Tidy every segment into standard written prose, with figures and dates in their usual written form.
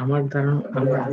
আমার ধারণা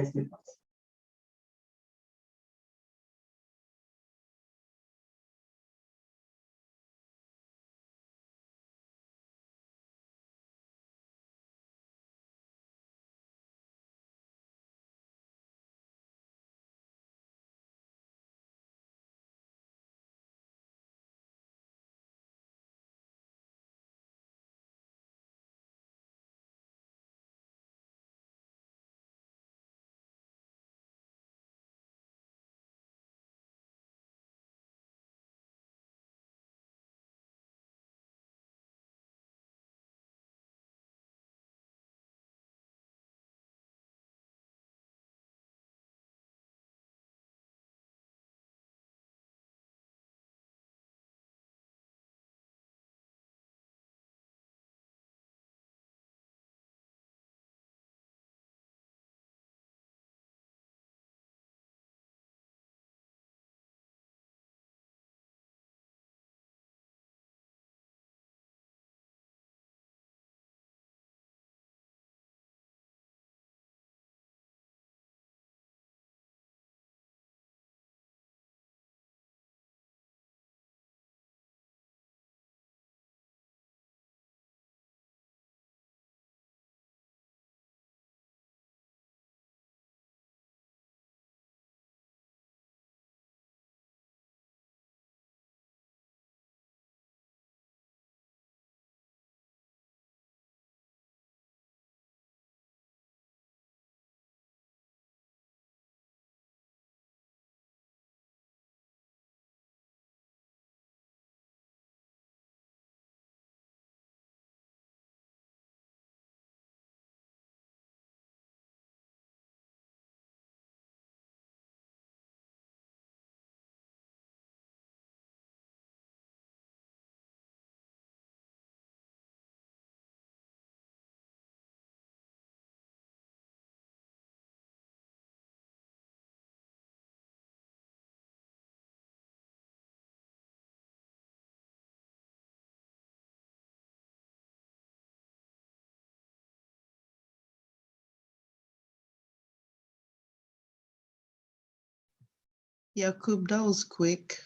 Yakub, that was quick.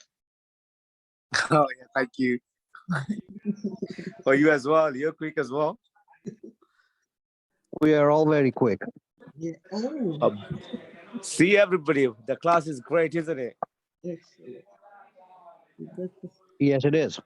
Oh, yeah, thank you. For you as well. You're quick as well. We are all very quick. Yeah. Oh, See, everybody, the class is great, isn't it? excellent. Yes, it is.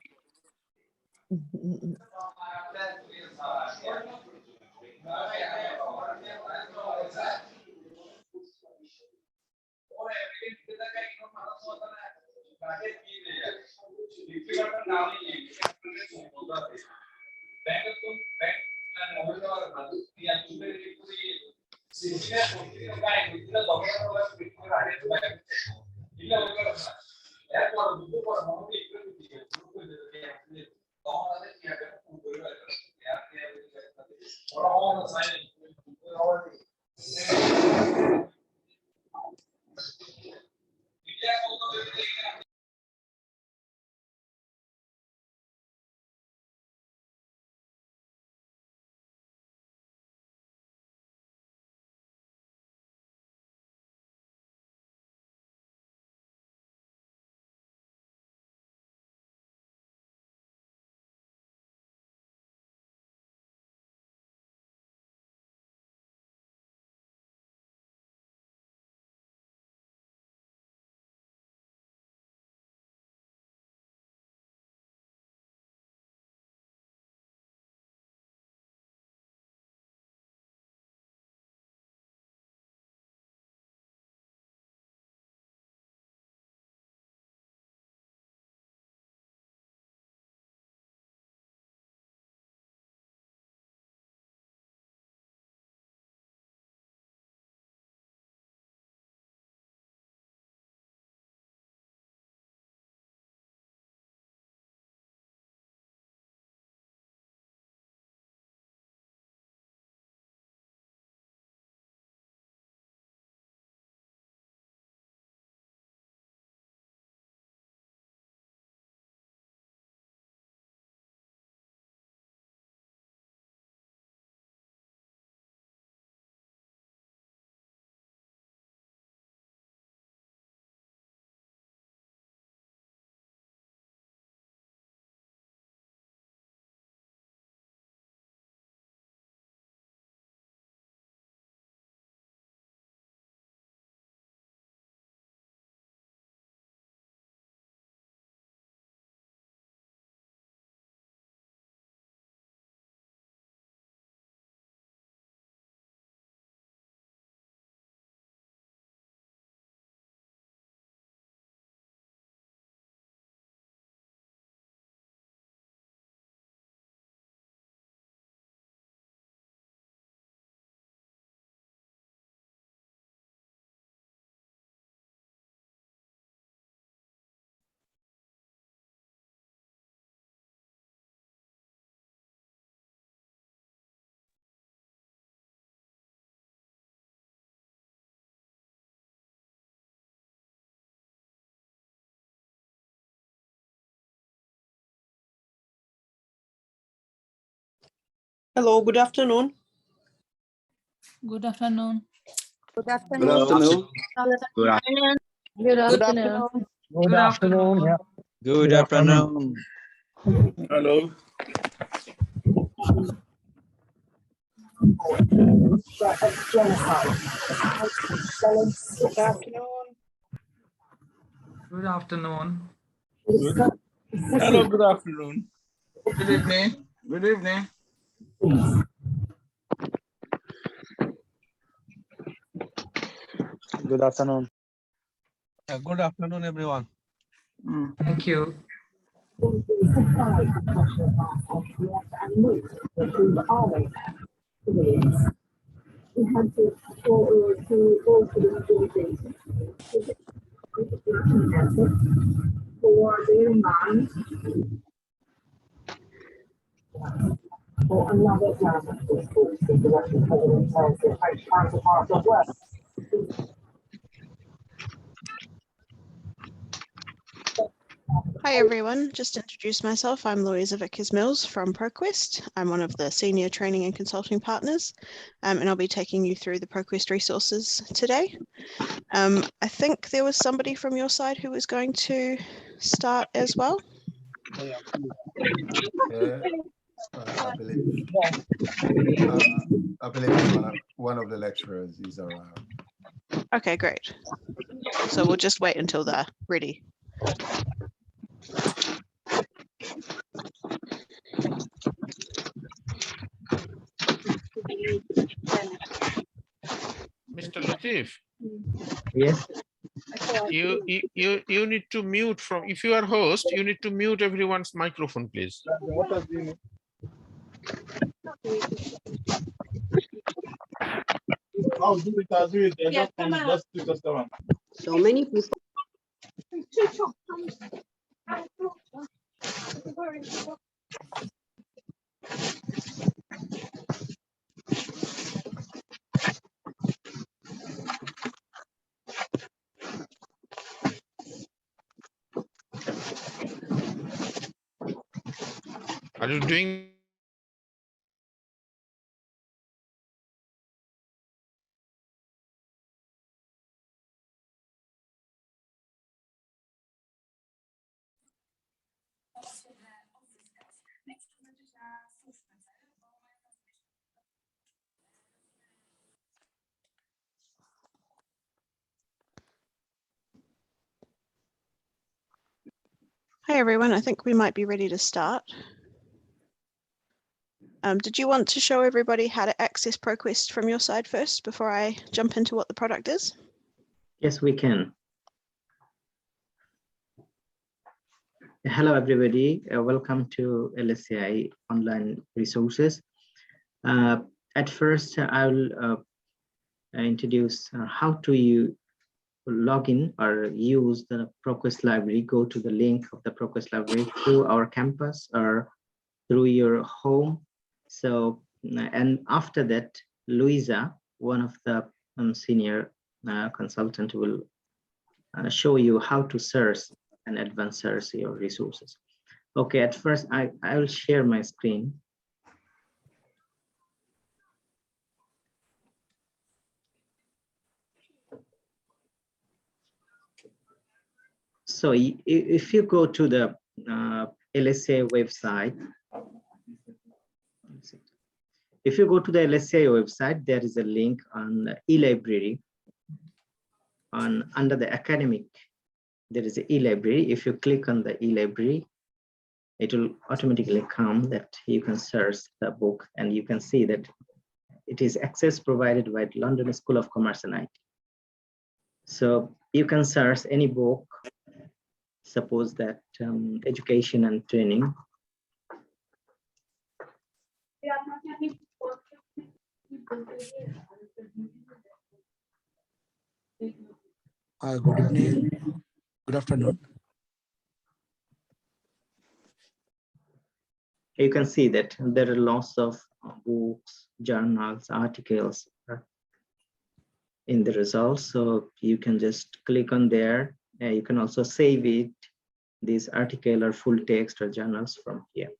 Hello, good afternoon. Good afternoon. Good Good afternoon. afternoon. Good afternoon. Good Good afternoon. afternoon. Good afternoon. Yeah. Good afternoon. Hello. Good afternoon. Good afternoon. Hello, good afternoon. Good evening. Good evening. Good afternoon. Good afternoon, everyone. Thank you. Hi everyone, just to introduce myself, I'm Louisa Vickers-Mills from ProQuest. I'm one of the senior training and consulting partners, and I'll be taking you through the ProQuest resources today. I think there was somebody from your side who was going to start as well. Yeah, I believe one of the lecturers is around. Okay, great. So we'll just wait until they're ready. Mr. Latif, Yes, you need to mute from, if you are host, you need to mute everyone's microphone, please. So many people. Are you doing? Hi everyone, I think we might be ready to start. Did you want to show everybody how to access ProQuest from your side first before I jump into what the product is? yes, we can. Hello, everybody. Welcome to LSCI online resources. At first, I will introduce how to you log in or use the ProQuest library. Go to the link of the ProQuest library through our campus or through your home. So, and after that, Louisa, one of the senior consultant, will show you how to search and advance search your resources. Okay, at first I will share my screen. So if you go to the LSA website, if you go to the LSA website, there is a link on the e-library. Under the academic, there is an e-library. If you click on the e-library, it will automatically come that you can search the book, and you can see that it is access provided by London School of Commerce and IT. So you can search any book, suppose that education and training. Good evening. Good afternoon. You can see that there are lots of books, journals, articles in the results. So you can just click on there. You can also save it, this article or full text or journals from here.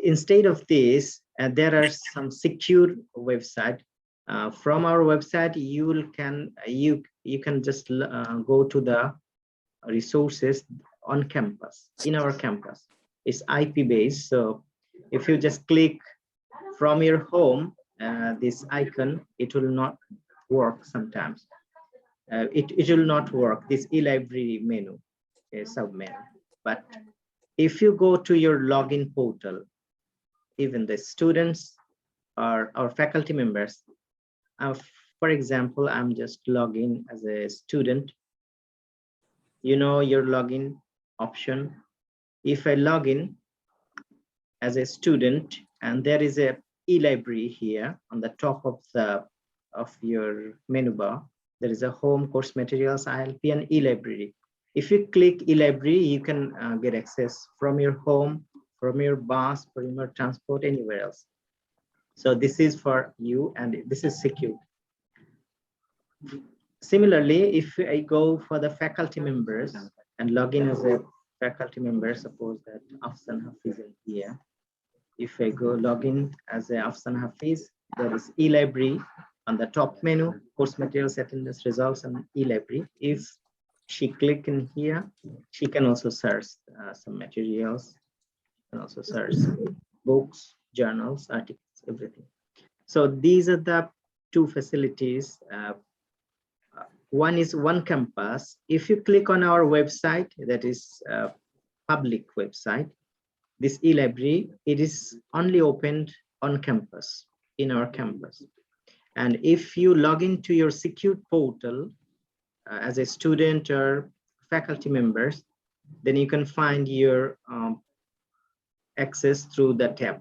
instead of this, there are some secure website. From our website, you can just go to the resources on campus, in our campus. It's IP based, so if you just click from your home, this icon, it will not work sometimes. It will not work, this e-library menu, sub-menu. But if you go to your login portal, even the students or our faculty members, for example, I'm just logging as a student. You know your login option. If I log in as a student, and there is a e-library here on the top of your menu bar, there is a home, course materials, ILP, and e-library. If you click e-library, you can get access from your home, from your bus, from your transport, anywhere else. So this is for you, and this is secure. Similarly, if I go for the faculty members and log in as a faculty member, suppose that Afsan Hafiz in here. If I go log in as a Afsan Hafiz, there is e-library on the top menu, course materials, attendance results, and e-library. If she click in here, she can also search some materials, and also search books, journals, articles, everything. So these are the two facilities. One is One Campus. If you click on our website, that is a public website, this e-library, it is only opened on campus, in our campus. And if you log into your secure portal as a student or faculty members, then you can find your access through the tab.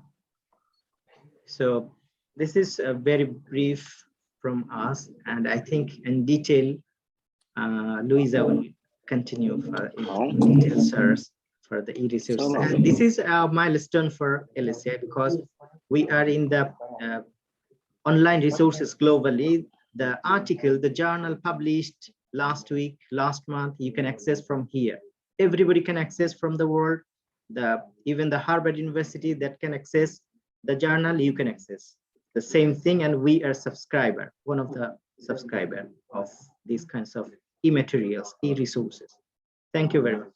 So this is a very brief from us, and I think in detail, Louisa will continue for in detail search for the e-resources. And this is a milestone for LSCI because we are in the online resources globally. The article, the journal published last week, last month, you can access from here. Everybody can access from the world. Even the Harvard University that can access the journal, you can access the same thing, and we are subscriber, one of the subscriber of these kinds of e-materials, e-resources. Thank you very much.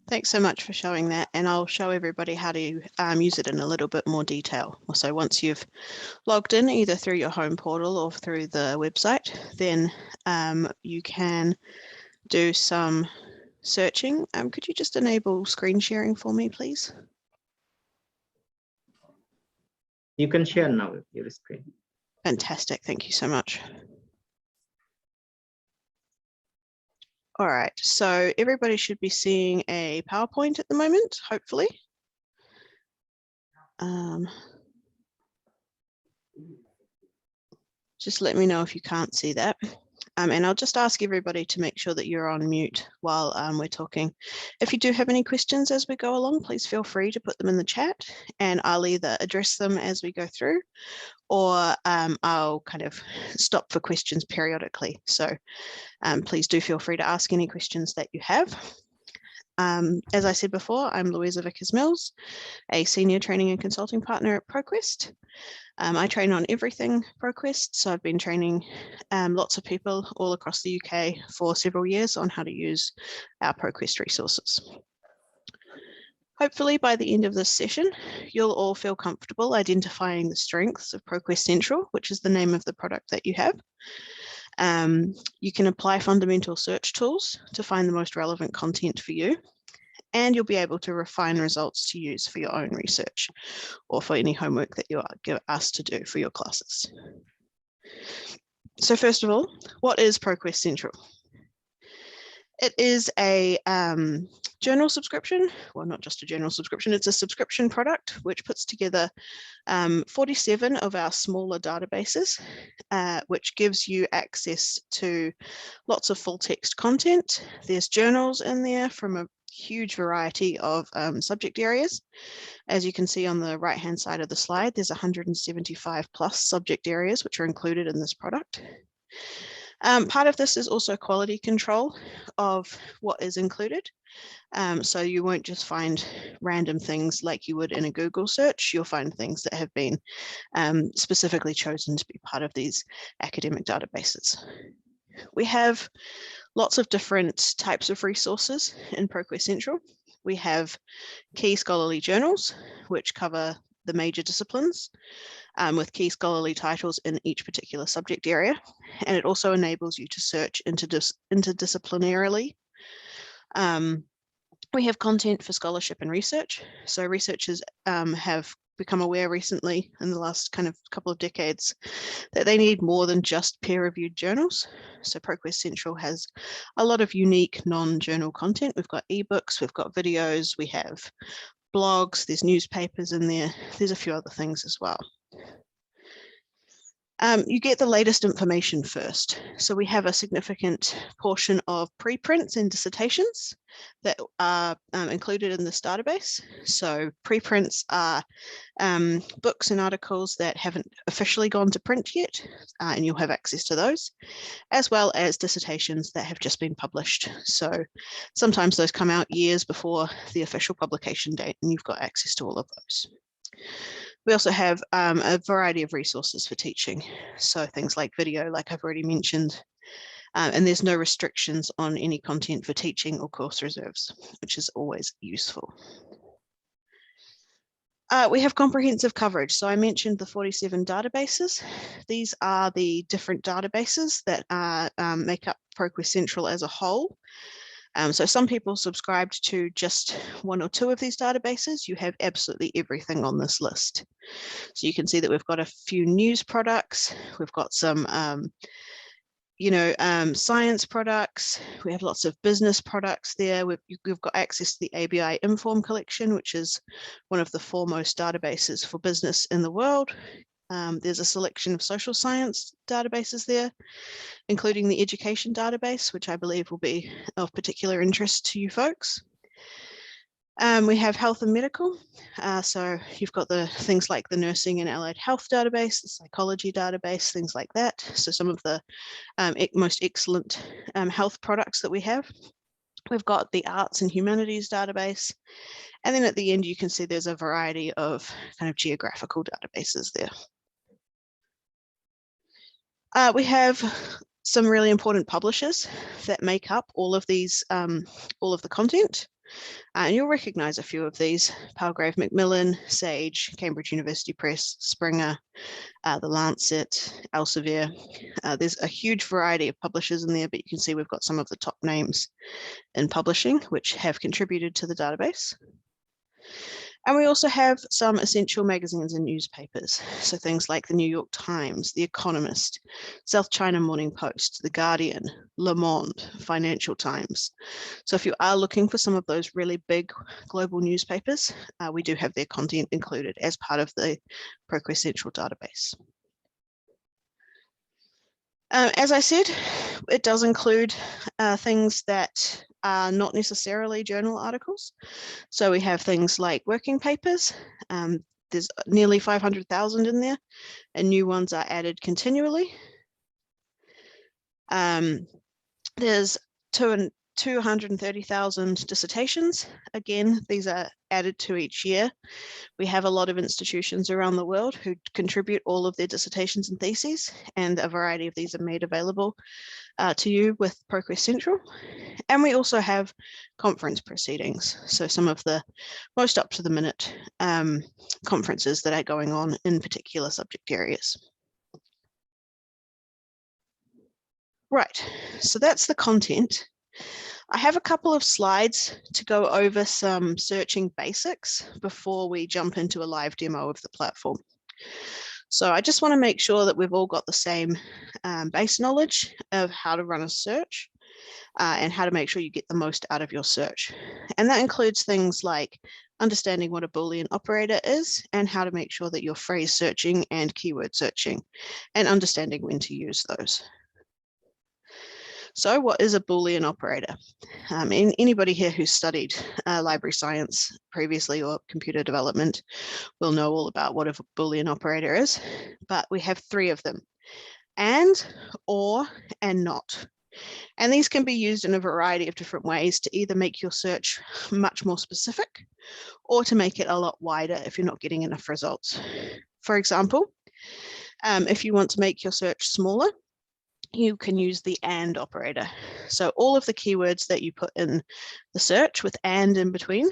Thanks so much for showing that, and I'll show everybody how to use it in a little bit more detail. So once you've logged in either through your home portal or through the website, then you can do some searching. Could you just enable screen sharing for me, please? You can share now your screen. Fantastic, thank you so much. All right, so everybody should be seeing a PowerPoint at the moment, hopefully. Just let me know if you can't see that. And I'll just ask everybody to make sure that you're on mute while we're talking. If you do have any questions as we go along, please feel free to put them in the chat, and I'll either address them as we go through, or I'll kind of stop for questions periodically. So please do feel free to ask any questions that you have. As I said before, I'm Louisa Vickers-Mills, a senior training and consulting partner at ProQuest. I train on everything ProQuest, so I've been training lots of people all across the UK for several years on how to use our ProQuest resources. Hopefully by the end of this session, you'll all feel comfortable identifying the strengths of ProQuest Central, which is the name of the product that you have. You can apply fundamental search tools to find the most relevant content for you, and you'll be able to refine results to use for your own research or for any homework that you are asked to do for your classes. So first of all, what is ProQuest Central? It is a journal subscription, well, not just a journal subscription, it's a subscription product which puts together 47 of our smaller databases, which gives you access to lots of full text content. There's journals in there from a huge variety of subject areas. As you can see on the right hand side of the slide, there's 175 plus subject areas which are included in this product. Part of this is also quality control of what is included. So you won't just find random things like you would in a Google search. You'll find things that have been specifically chosen to be part of these academic databases. We have lots of different types of resources in ProQuest Central. We have key scholarly journals, which cover the major disciplines with key scholarly titles in each particular subject area. And it also enables you to search interdisciplinarily. We have content for scholarship and research. So researchers have become aware recently in the last kind of couple of decades that they need more than just peer-reviewed journals. So ProQuest Central has a lot of unique non-journal content. We've got ebooks, we've got videos, we have blogs, there's newspapers in there, there's a few other things as well. You get the latest information first. So we have a significant portion of preprints and dissertations that are included in this database. So preprints are books and articles that haven't officially gone to print yet, and you'll have access to those, as well as dissertations that have just been published. So sometimes those come out years before the official publication date, and you've got access to all of those. We also have a variety of resources for teaching. So things like video, like I've already mentioned, and there's no restrictions on any content for teaching or course reserves, which is always useful. We have comprehensive coverage. So I mentioned the 47 databases. These are the different databases that make up ProQuest Central as a whole. So some people subscribed to just one or two of these databases. You have absolutely everything on this list. So you can see that we've got a few news products. We've got some, science products. We have lots of business products there. We've got access to the ABI Inform collection, which is one of the foremost databases for business in the world. There's a selection of social science databases there, including the education database, which I believe will be of particular interest to you folks. We have health and medical. So you've got the things like the nursing and allied health database, the psychology database, things like that. So some of the most excellent health products that we have. We've got the arts and humanities database. And then at the end, you can see there's a variety of kind of geographical databases there. We have some really important publishers that make up all of these, all of the content. And you'll recognize a few of these: Palgrave Macmillan, Sage, Cambridge University Press, Springer, The Lancet, Elsevier. There's a huge variety of publishers in there, but you can see we've got some of the top names in publishing which have contributed to the database. And we also have some essential magazines and newspapers. So things like the New York Times, The Economist, South China Morning Post, The Guardian, Le Monde, Financial Times. So if you are looking for some of those really big global newspapers, we do have their content included as part of the ProQuest Central database. As I said, it does include things that are not necessarily journal articles. So we have things like working papers. There's nearly 500,000 in there, and new ones are added continually. There's 230,000 dissertations. Again, these are added to each year. We have a lot of institutions around the world who contribute all of their dissertations and theses, and a variety of these are made available to you with ProQuest Central. And we also have conference proceedings. So some of the most up to the minute conferences that are going on in particular subject areas. Right, so that's the content. I have a couple of slides to go over some searching basics before we jump into a live demo of the platform. So I just want to make sure that we've all got the same base knowledge of how to run a search and how to make sure you get the most out of your search. And that includes things like understanding what a Boolean operator is and how to make sure that you're phrase searching and keyword searching and understanding when to use those. So what is a Boolean operator? Anybody here who's studied library science previously or computer development will know all about what a Boolean operator is, but we have three of them. and, or, and not. And these can be used in a variety of different ways to either make your search much more specific or to make it a lot wider if you're not getting enough results. For example, if you want to make your search smaller, you can use the and operator. So all of the keywords that you put in the search with and in between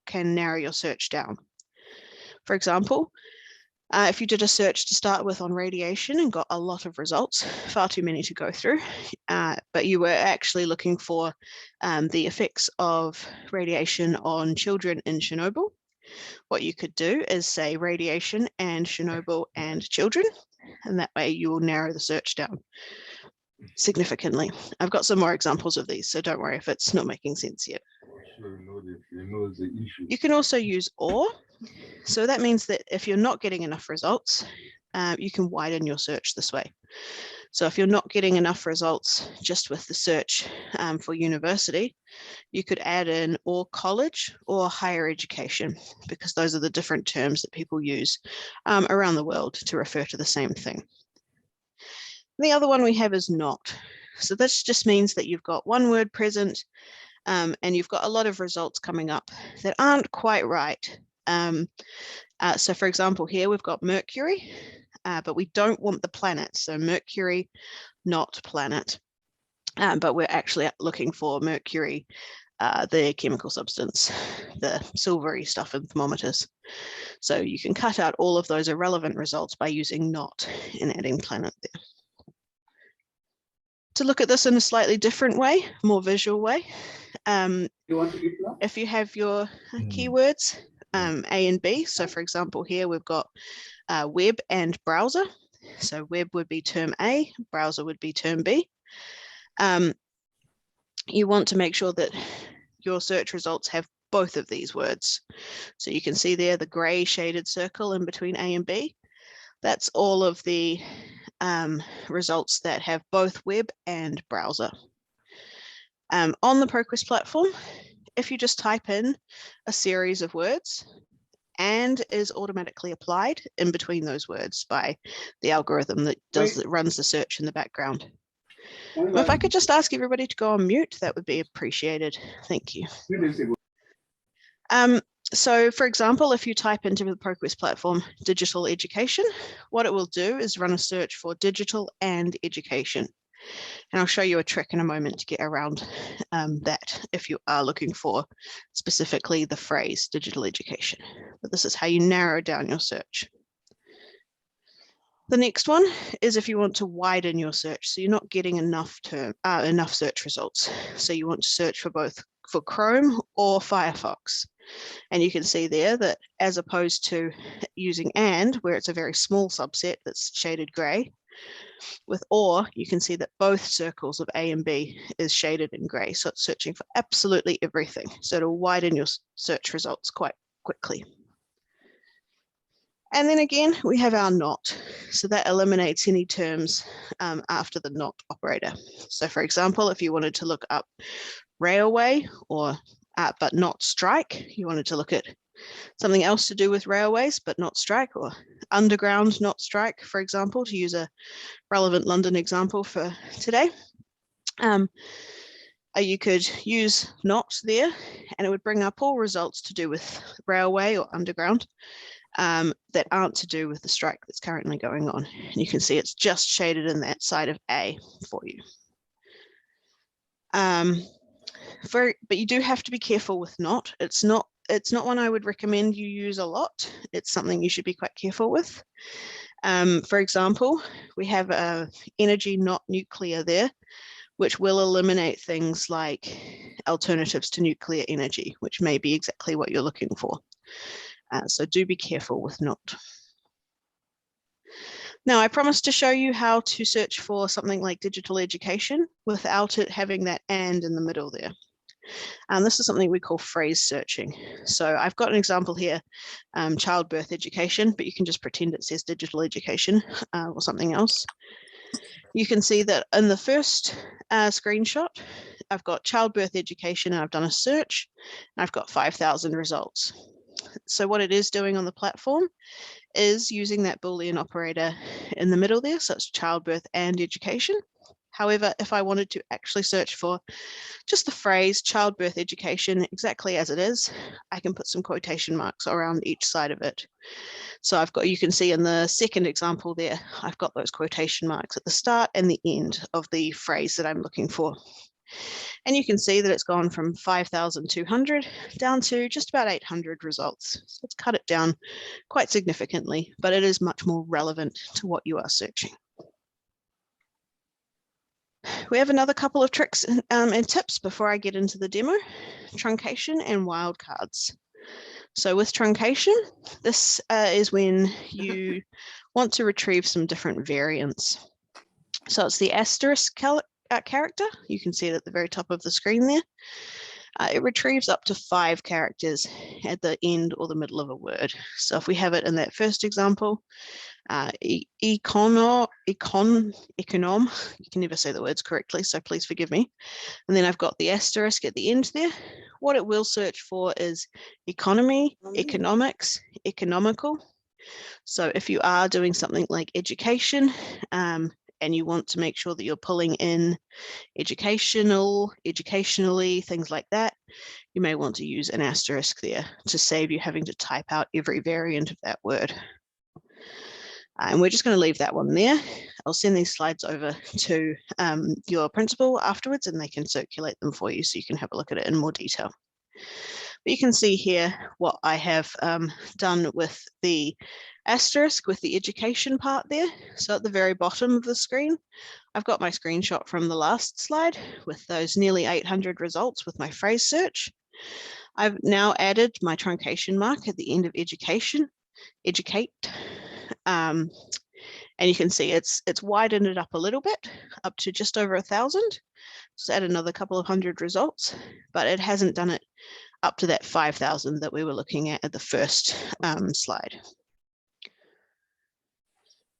can narrow your search down. For example, if you did a search to start with on radiation and got a lot of results, far too many to go through, but you were actually looking for the effects of radiation on children in Chernobyl, what you could do is say radiation and Chernobyl and children, and that way you will narrow the search down significantly. I've got some more examples of these, so don't worry if it's not making sense yet. You can also use or. So that means that if you're not getting enough results, you can widen your search this way. So if you're not getting enough results just with the search for university, you could add in or college or higher education, because those are the different terms that people use around the world to refer to the same thing. The other one we have is not. So this just means that you've got one word present and you've got a lot of results coming up that aren't quite right. So for example, here we've got Mercury, but we don't want the planet. So Mercury, not planet. But we're actually looking for mercury, the chemical substance, the silvery stuff in thermometers. So you can cut out all of those irrelevant results by using not and adding planet there. To look at this in a slightly different way, more visual way, if you have your keywords A and B, so for example here we've got web and browser. So web would be term A, browser would be term B. You want to make sure that your search results have both of these words. So you can see there the gray shaded circle in between A and B. That's all of the results that have both web and browser. On the ProQuest platform, if you just type in a series of words, and is automatically applied in between those words by the algorithm that runs the search in the background. Well, if I could just ask everybody to go on mute, that would be appreciated. Thank you. So for example, if you type into the ProQuest platform, digital education, what it will do is run a search for digital and education. And I'll show you a trick in a moment to get around that if you are looking for specifically the phrase digital education. But this is how you narrow down your search. The next one is if you want to widen your search, so you're not getting enough search results. So you want to search for both for Chrome or Firefox. And you can see there that as opposed to using and, where it's a very small subset that's shaded gray, with or, you can see that both circles of A and B is shaded in gray. So it's searching for absolutely everything. So it'll widen your search results quite quickly. And then again, we have our not. So that eliminates any terms after the not operator. So for example, if you wanted to look up railway or but not strike, you wanted to look at something else to do with railways, but not strike, or underground, not strike, for example, to use a relevant London example for today. You could use not there, and it would bring up all results to do with railway or underground that aren't to do with the strike that's currently going on. And you can see it's just shaded in that side of A for you. But you do have to be careful with not. It's not one I would recommend you use a lot. It's something you should be quite careful with. For example, we have energy not nuclear there, which will eliminate things like alternatives to nuclear energy, which may be exactly what you're looking for. So do be careful with not. Now, I promised to show you how to search for something like digital education without it having that and in the middle there. And this is something we call phrase searching. So I've got an example here, childbirth education, but you can just pretend it says digital education or something else. You can see that in the first screenshot, I've got childbirth education and I've done a search and I've got 5,000 results. So what it is doing on the platform is using that Boolean operator in the middle there, so it's childbirth and education. However, if I wanted to actually search for just the phrase childbirth education exactly as it is, I can put some quotation marks around each side of it. So I've got, you can see in the second example there, I've got those quotation marks at the start and the end of the phrase that I'm looking for. And you can see that it's gone from 5,200 down to just about 800 results. So it's cut it down quite significantly, but it is much more relevant to what you are searching. We have another couple of tricks and tips before I get into the demo: truncation and wildcards. So with truncation, this is when you want to retrieve some different variants. So it's the asterisk character. You can see it at the very top of the screen there. It retrieves up to 5 characters at the end or the middle of a word. So if we have it in that first example, econom, you can never say the words correctly, so please forgive me. And then I've got the asterisk at the end there. What it will search for is economy, economics, economical. So if you are doing something like education, and you want to make sure that you're pulling in educational, educationally, things like that, you may want to use an asterisk there to save you having to type out every variant of that word. And we're just going to leave that one there. I'll send these slides over to your principal afterwards, and they can circulate them for you so you can have a look at it in more detail. But you can see here what I have done with the asterisk with the education part there. So at the very bottom of the screen, I've got my screenshot from the last slide with those nearly 800 results with my phrase search. I've now added my truncation mark at the end of education, educate. And you can see it's widened it up a little bit, up to just over 1,000. Just add another couple of hundred results, but it hasn't done it up to that 5,000 that we were looking at the first slide.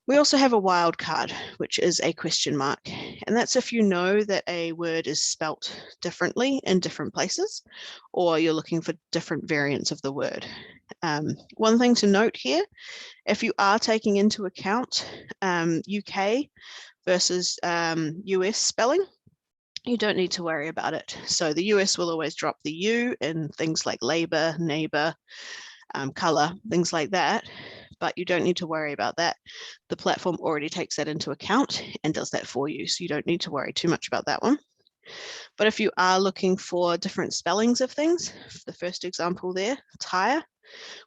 We also have a wildcard, which is a question mark, and that's if you know that a word is spelt differently in different places, or you're looking for different variants of the word. One thing to note here, if you are taking into account UK versus US spelling, you don't need to worry about it. So the US will always drop the U in things like labor, neighbor, color, things like that, but you don't need to worry about that. The platform already takes that into account and does that for you, so you don't need to worry too much about that one. But if you are looking for different spellings of things, the first example there, tire,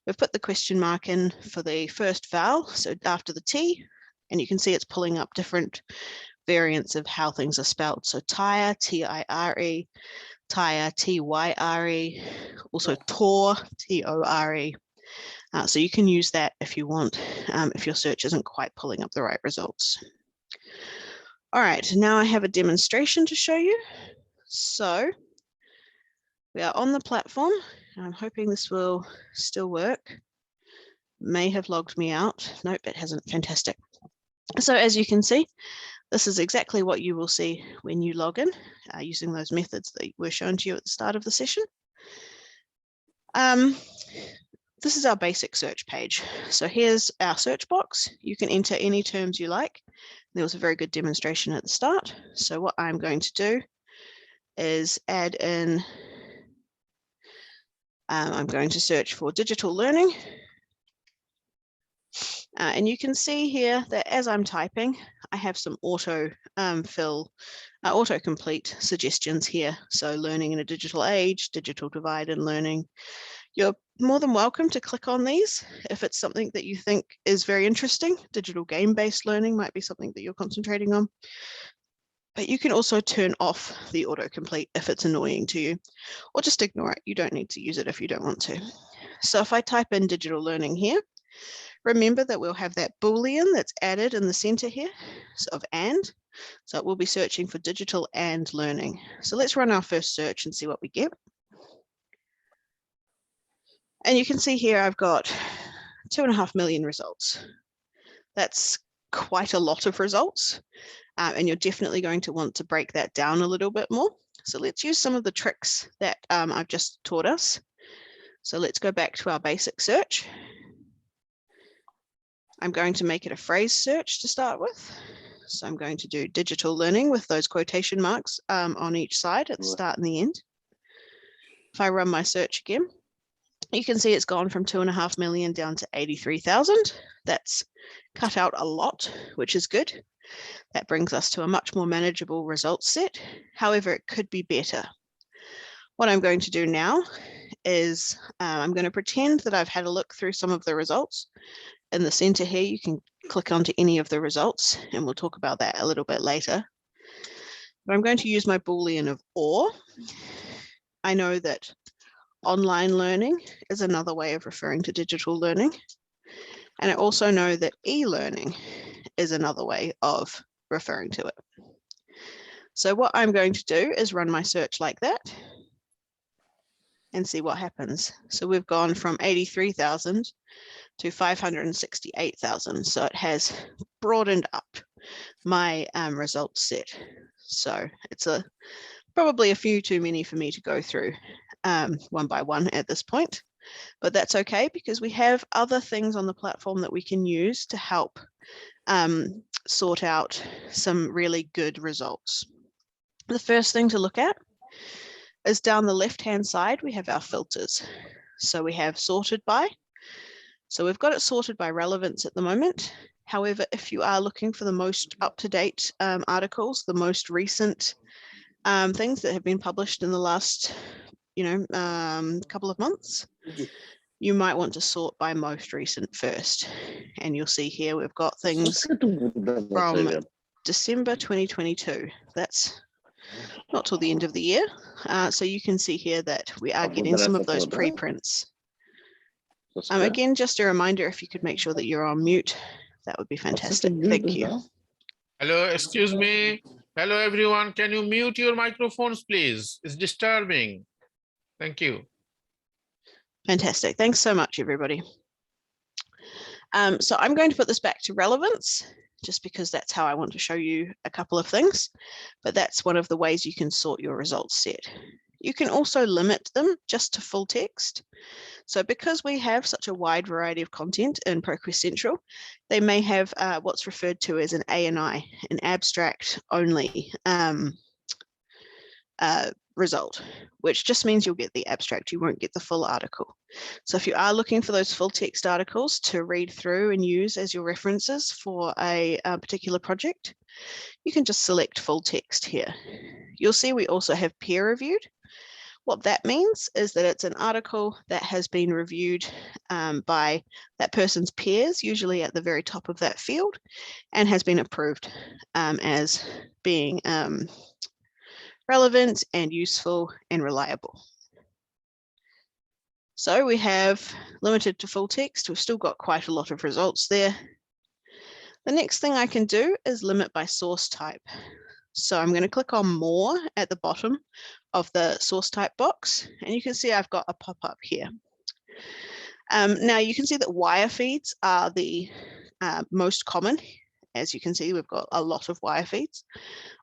we've put the question mark in for the first vowel, so after the T, and you can see it's pulling up different variants of how things are spelled. So tire, T-I-R-E, tire, T-Y-R-E, also tor, T-O-R-E. So you can use that if you want, if your search isn't quite pulling up the right results. All right, now I have a demonstration to show you. So we are on the platform. I'm hoping this will still work. May have logged me out. Nope, it hasn't. Fantastic. So as you can see, this is exactly what you will see when you log in using those methods that were shown to you at the start of the session. This is our basic search page. So here's our search box. You can enter any terms you like. There was a very good demonstration at the start. So what I'm going to do is add in, I'm going to search for digital learning. And you can see here that as I'm typing, I have some autocomplete suggestions here. So learning in a digital age, digital divide and learning. You're more than welcome to click on these if it's something that you think is very interesting. Digital game-based learning might be something that you're concentrating on. But you can also turn off the autocomplete if it's annoying to you, or just ignore it. You don't need to use it if you don't want to. So if I type in digital learning here, remember that we'll have that Boolean that's added in the center here of and. So it will be searching for digital and learning. So let's run our first search and see what we get. And you can see here I've got 2.5 million results. That's quite a lot of results. And you're definitely going to want to break that down a little bit more. So let's use some of the tricks that I've just taught us. So let's go back to our basic search. I'm going to make it a phrase search to start with. So I'm going to do digital learning with those quotation marks on each side at the start and the end. If I run my search again, you can see it's gone from 2.5 million down to 83,000. That's cut out a lot, which is good. That brings us to a much more manageable result set. However, it could be better. What I'm going to do now is I'm going to pretend that I've had a look through some of the results. In the center here, you can click onto any of the results, and we'll talk about that a little bit later. But I'm going to use my Boolean of or. I know that online learning is another way of referring to digital learning. And I also know that e-learning is another way of referring to it. So what I'm going to do is run my search like that and see what happens. So we've gone from 83,000 to 568,000. So it has broadened up my results set. So it's probably a few too many for me to go through one by one at this point, but that's okay because we have other things on the platform that we can use to help sort out some really good results. The first thing to look at is down the left-hand side, we have our filters. So we have sorted by. So we've got it sorted by relevance at the moment. However, if you are looking for the most up-to-date articles, the most recent things that have been published in the last, couple of months, you might want to sort by most recent first. And you'll see here we've got things from December 2022. That's not till the end of the year. So you can see here that we are getting some of those preprints. Again, just a reminder, if you could make sure that you're on mute, that would be fantastic. Thank you. Hello, excuse me. Hello, everyone. Can you mute your microphones, please? It's disturbing. Thank you. Fantastic. Thanks so much, everybody. So I'm going to put this back to relevance, just because that's how I want to show you a couple of things, but that's one of the ways you can sort your results set. You can also limit them just to full text. So because we have such a wide variety of content in ProQuest Central, they may have what's referred to as an ANI, an abstract only result, which just means you'll get the abstract, you won't get the full article. So if you are looking for those full text articles to read through and use as your references for a particular project, you can just select full text here. You'll see we also have peer reviewed. What that means is that it's an article that has been reviewed by that person's peers, usually at the very top of that field, and has been approved as being relevant and useful and reliable. So we have limited to full text. We've still got quite a lot of results there. The next thing I can do is limit by source type. So I'm going to click on more at the bottom of the source type box, and you can see I've got a pop-up here. Now you can see that wire feeds are the most common. As you can see, we've got a lot of wire feeds.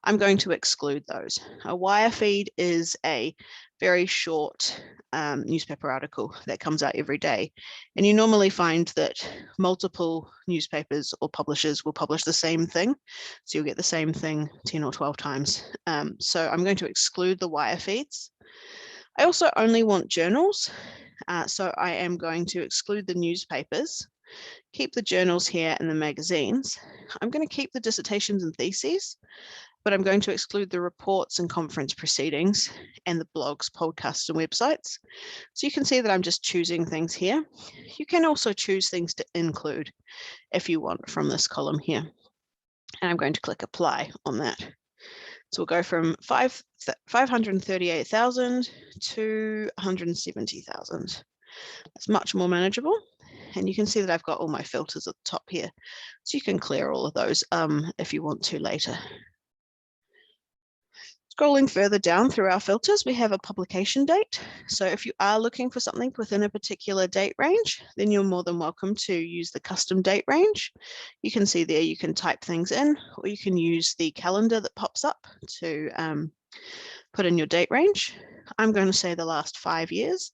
I'm going to exclude those. A wire feed is a very short newspaper article that comes out every day. And you normally find that multiple newspapers or publishers will publish the same thing. So you'll get the same thing 10 or 12 times. So I'm going to exclude the wire feeds. I also only want journals. So I am going to exclude the newspapers, keep the journals here and the magazines. I'm going to keep the dissertations and theses, but I'm going to exclude the reports and conference proceedings and the blogs, podcasts, and websites. So you can see that I'm just choosing things here. You can also choose things to include if you want from this column here. And I'm going to click apply on that. So we'll go from 538,000 to 170,000. That's much more manageable. And you can see that I've got all my filters at the top here. So you can clear all of those if you want to later. Scrolling further down through our filters, we have a publication date. So if you are looking for something within a particular date range, then you're more than welcome to use the custom date range. You can see there you can type things in, or you can use the calendar that pops up to put in your date range. I'm going to say the last 5 years.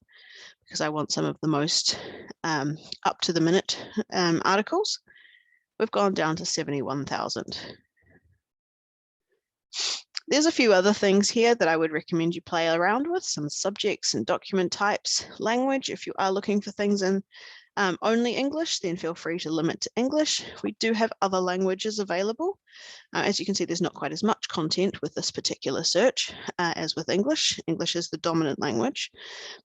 because I want some of the most up to the minute articles. We've gone down to 71,000. There's a few other things here that I would recommend you play around with, some subjects and document types, language. If you are looking for things in only English, then feel free to limit to English. We do have other languages available. As you can see, there's not quite as much content with this particular search as with English. English is the dominant language,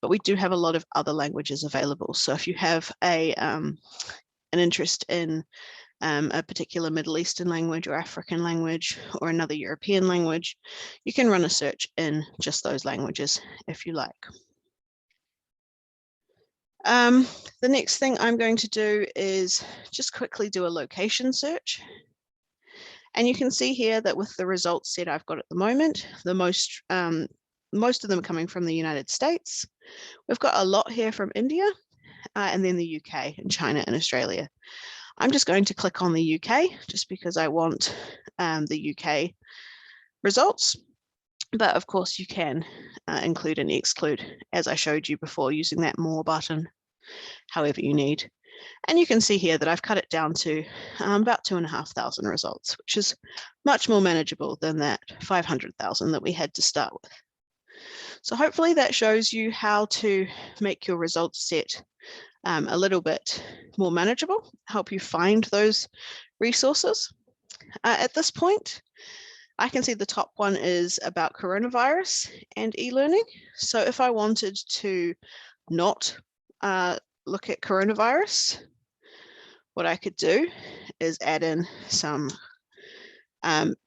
but we do have a lot of other languages available. So if you have an interest in a particular Middle Eastern language or African language or another European language, you can run a search in just those languages if you like. The next thing I'm going to do is just quickly do a location search. And you can see here that with the results set I've got at the moment, most of them are coming from the United States. We've got a lot here from India, and then the UK and China and Australia. I'm just going to click on the UK just because I want the UK results. But of course you can include and exclude, as I showed you before, using that more button, however you need. And you can see here that I've cut it down to about 2,500 results, which is much more manageable than that 500,000 that we had to start with. So hopefully that shows you how to make your results set a little bit more manageable, help you find those resources. At this point, I can see the top one is about coronavirus and e-learning. So if I wanted to not look at coronavirus, what I could do is add in some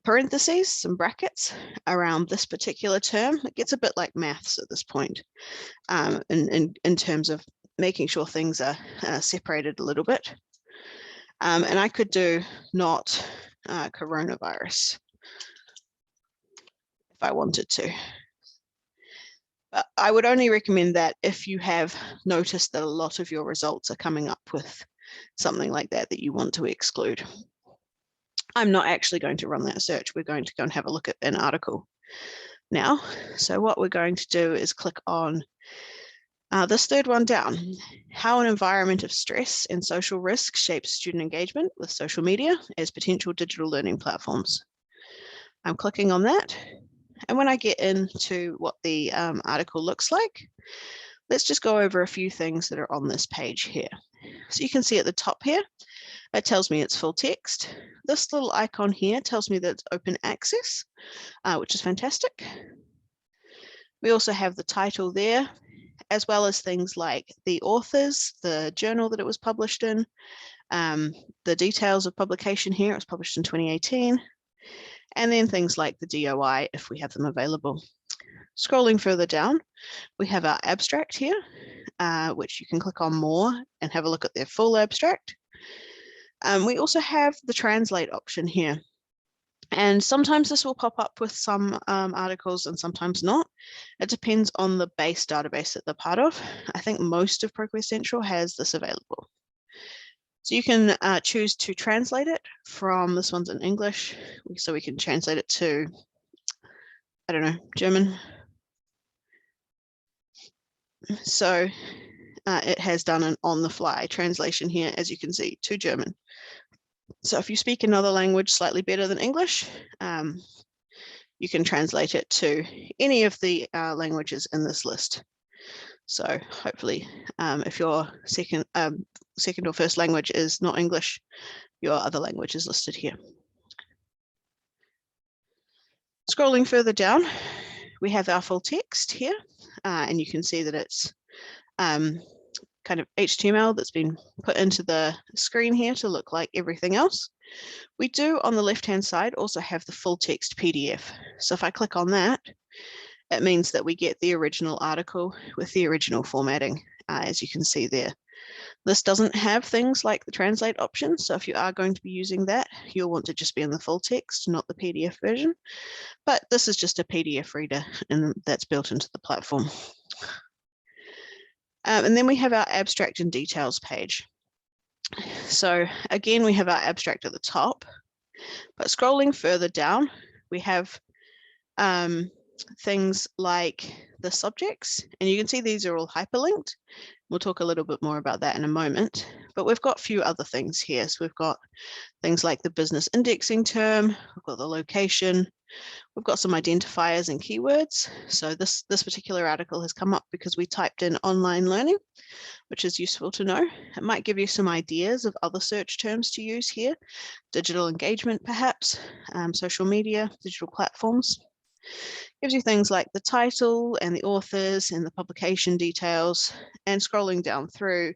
parentheses, some brackets around this particular term. It gets a bit like maths at this point in terms of making sure things are separated a little bit. And I could do not coronavirus if I wanted to. But I would only recommend that if you have noticed that a lot of your results are coming up with something like that that you want to exclude. I'm not actually going to run that search. We're going to go and have a look at an article now. So what we're going to do is click on this third one down, how an environment of stress and social risk shapes student engagement with social media as potential digital learning platforms. I'm clicking on that. And when I get into what the article looks like, let's just go over a few things that are on this page here. So you can see at the top here, it tells me it's full text. This little icon here tells me that it's open access, which is fantastic. We also have the title there, as well as things like the authors, the journal that it was published in, the details of publication here. It was published in 2018. And then things like the DOI, if we have them available. Scrolling further down, we have our abstract here, which you can click on more and have a look at their full abstract. We also have the translate option here. And sometimes this will pop up with some articles and sometimes not. It depends on the base database that they're part of. I think most of ProQuest Central has this available. So you can choose to translate it from, this one's in English, so we can translate it to, I don't know, German. So it has done an on-the-fly translation here, as you can see, to German. So if you speak another language slightly better than English, you can translate it to any of the languages in this list. So hopefully, if your second or first language is not English, your other language is listed here. Scrolling further down, we have our full text here, and you can see that it's kind of HTML that's been put into the screen here to look like everything else. We do on the left-hand side also have the full text PDF. So if I click on that, it means that we get the original article with the original formatting, as you can see there. This doesn't have things like the translate option. So if you are going to be using that, you'll want to just be in the full text, not the PDF version. But this is just a PDF reader and that's built into the platform. And then we have our abstract and details page. So again, we have our abstract at the top, but scrolling further down, we have things like the subjects, and you can see these are all hyperlinked. We'll talk a little bit more about that in a moment, but we've got a few other things here. So we've got things like the business indexing term, we've got the location, we've got some identifiers and keywords. So this particular article has come up because we typed in online learning, which is useful to know. It might give you some ideas of other search terms to use here. Digital engagement, perhaps, social media, digital platforms. Gives you things like the title and the authors and the publication details, and scrolling down through,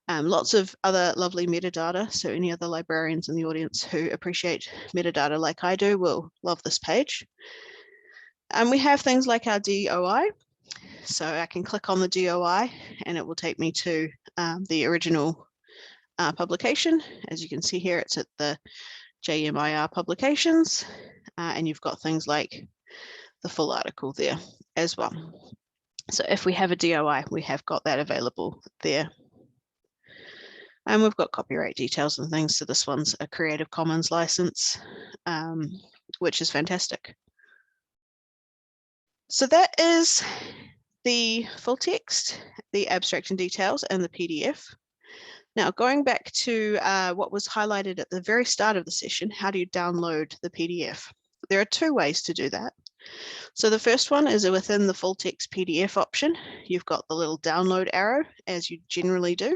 lots of other lovely metadata. So any other librarians in the audience who appreciate metadata like I do will love this page. And we have things like our DOI. So I can click on the DOI and it will take me to the original publication. As you can see here, it's at the JMIR publications, and you've got things like the full article there as well. So if we have a DOI, we have got that available there. And we've got copyright details and things. So this one's a Creative Commons license, which is fantastic. So that is the full text, the abstract and details, and the PDF. Now, going back to what was highlighted at the very start of the session, how do you download the PDF? There are two ways to do that. So the first one is within the full text PDF option. You've got the little download arrow, as you generally do.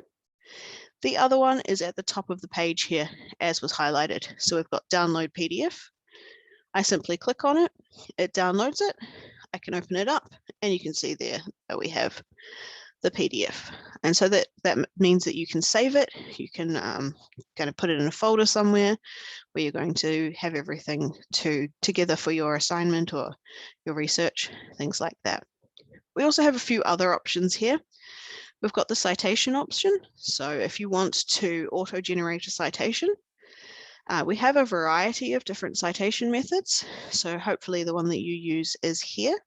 The other one is at the top of the page here, as was highlighted. So we've got download PDF. I simply click on it, it downloads it. I can open it up and you can see there that we have the PDF. And so that means that you can save it. You can kind of put it in a folder somewhere where you're going to have everything together for your assignment or your research, things like that. We also have a few other options here. We've got the citation option. So if you want to auto-generate a citation, we have a variety of different citation methods. So hopefully the one that you use is here.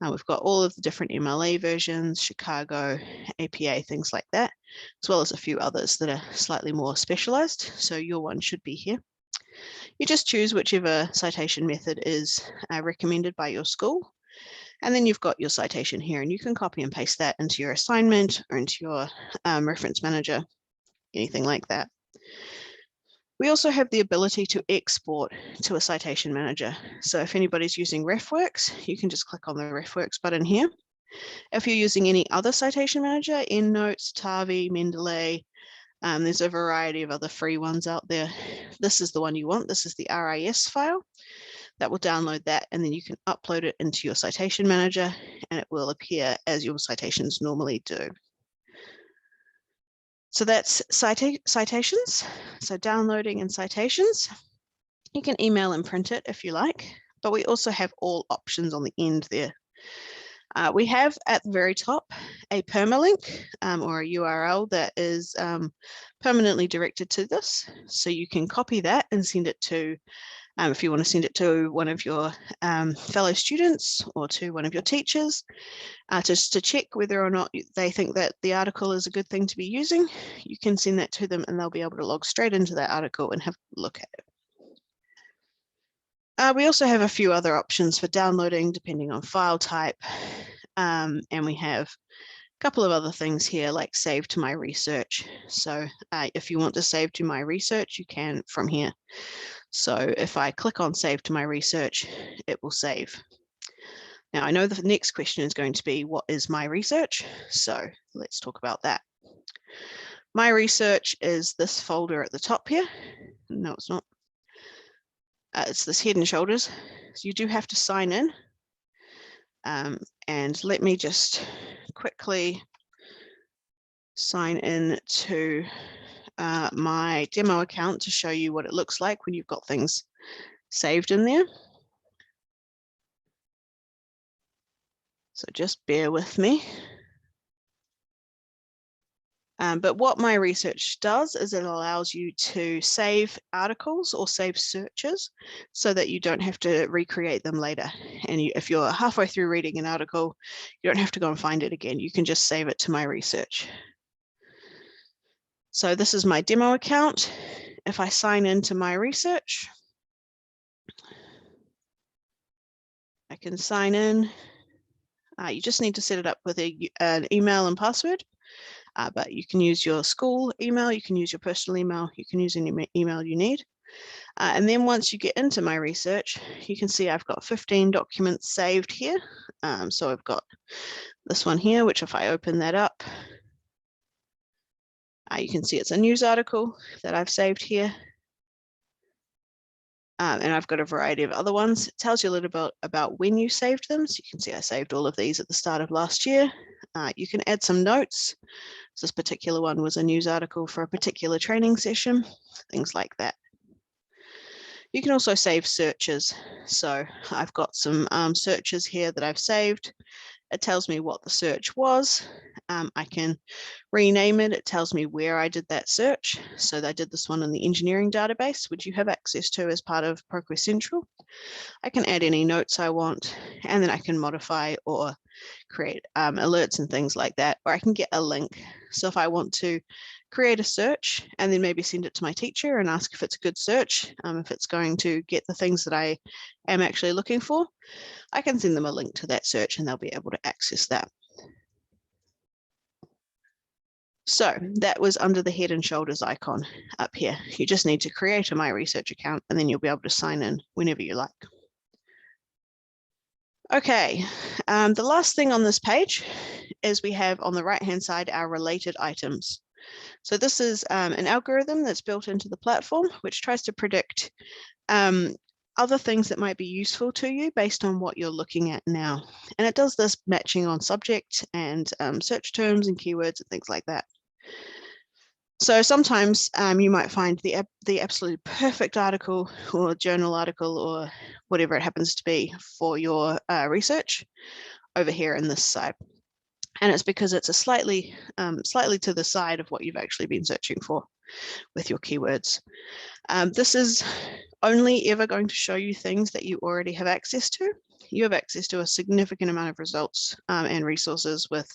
We've got all of the different MLA versions, Chicago, APA, things like that, as well as a few others that are slightly more specialized. So your one should be here. You just choose whichever citation method is recommended by your school. And then you've got your citation here, and you can copy and paste that into your assignment or into your reference manager, anything like that. We also have the ability to export to a citation manager. So if anybody's using RefWorks, you can just click on the RefWorks button here. If you're using any other citation manager, EndNotes, Tavi, Mendeley, there's a variety of other free ones out there. This is the one you want. This is the RIS file. That will download that, and then you can upload it into your citation manager, and it will appear as your citations normally do. So that's citations, so downloading and citations. You can email and print it if you like, but we also have all options on the end there. We have at the very top a permalink or a URL that is permanently directed to this. So you can copy that and send it to, if you want to send it to one of your fellow students or to one of your teachers, just to check whether or not they think that the article is a good thing to be using, you can send that to them and they'll be able to log straight into that article and have a look at it. We also have a few other options for downloading depending on file type, and we have a couple of other things here like save to my research. So if you want to save to my research, you can from here. So if I click on save to my research, it will save. Now I know the next question is going to be, what is my research? So let's talk about that. My research is this folder at the top here. No, it's not. It's this Head and Shoulders. So you do have to sign in. And let me just quickly sign in to my demo account to show you what it looks like when you've got things saved in there. So just bear with me. But what my research does is it allows you to save articles or save searches so that you don't have to recreate them later. And if you're halfway through reading an article, you don't have to go and find it again. You can just save it to my research. So this is my demo account. If I sign into my research, I can sign in. You just need to set it up with an email and password, but you can use your school email, you can use your personal email, you can use any email you need. And then once you get into my research, you can see I've got 15 documents saved here. So I've got this one here, which if I open that up, you can see it's a news article that I've saved here. And I've got a variety of other ones. It tells you a little bit about when you saved them. So you can see I saved all of these at the start of last year. You can add some notes. So this particular one was a news article for a particular training session, things like that. You can also save searches. So I've got some searches here that I've saved. It tells me what the search was. I can rename it. It tells me where I did that search. So I did this one in the engineering database, which you have access to as part of ProQuest Central. I can add any notes I want, and then I can modify or create alerts and things like that, or I can get a link. So if I want to create a search and then maybe send it to my teacher and ask if it's a good search, if it's going to get the things that I am actually looking for, I can send them a link to that search and they'll be able to access that. So that was under the Head and Shoulders icon up here. You just need to create a My Research account and then you'll be able to sign in whenever you like. Okay, the last thing on this page is we have on the right-hand side our related items. So this is an algorithm that's built into the platform, which tries to predict other things that might be useful to you based on what you're looking at now. And it does this matching on subject and search terms and keywords and things like that. So sometimes you might find the absolutely perfect article or journal article or whatever it happens to be for your research over here in this side. And it's because it's a slightly to the side of what you've actually been searching for with your keywords. This is only ever going to show you things that you already have access to. You have access to a significant amount of results and resources with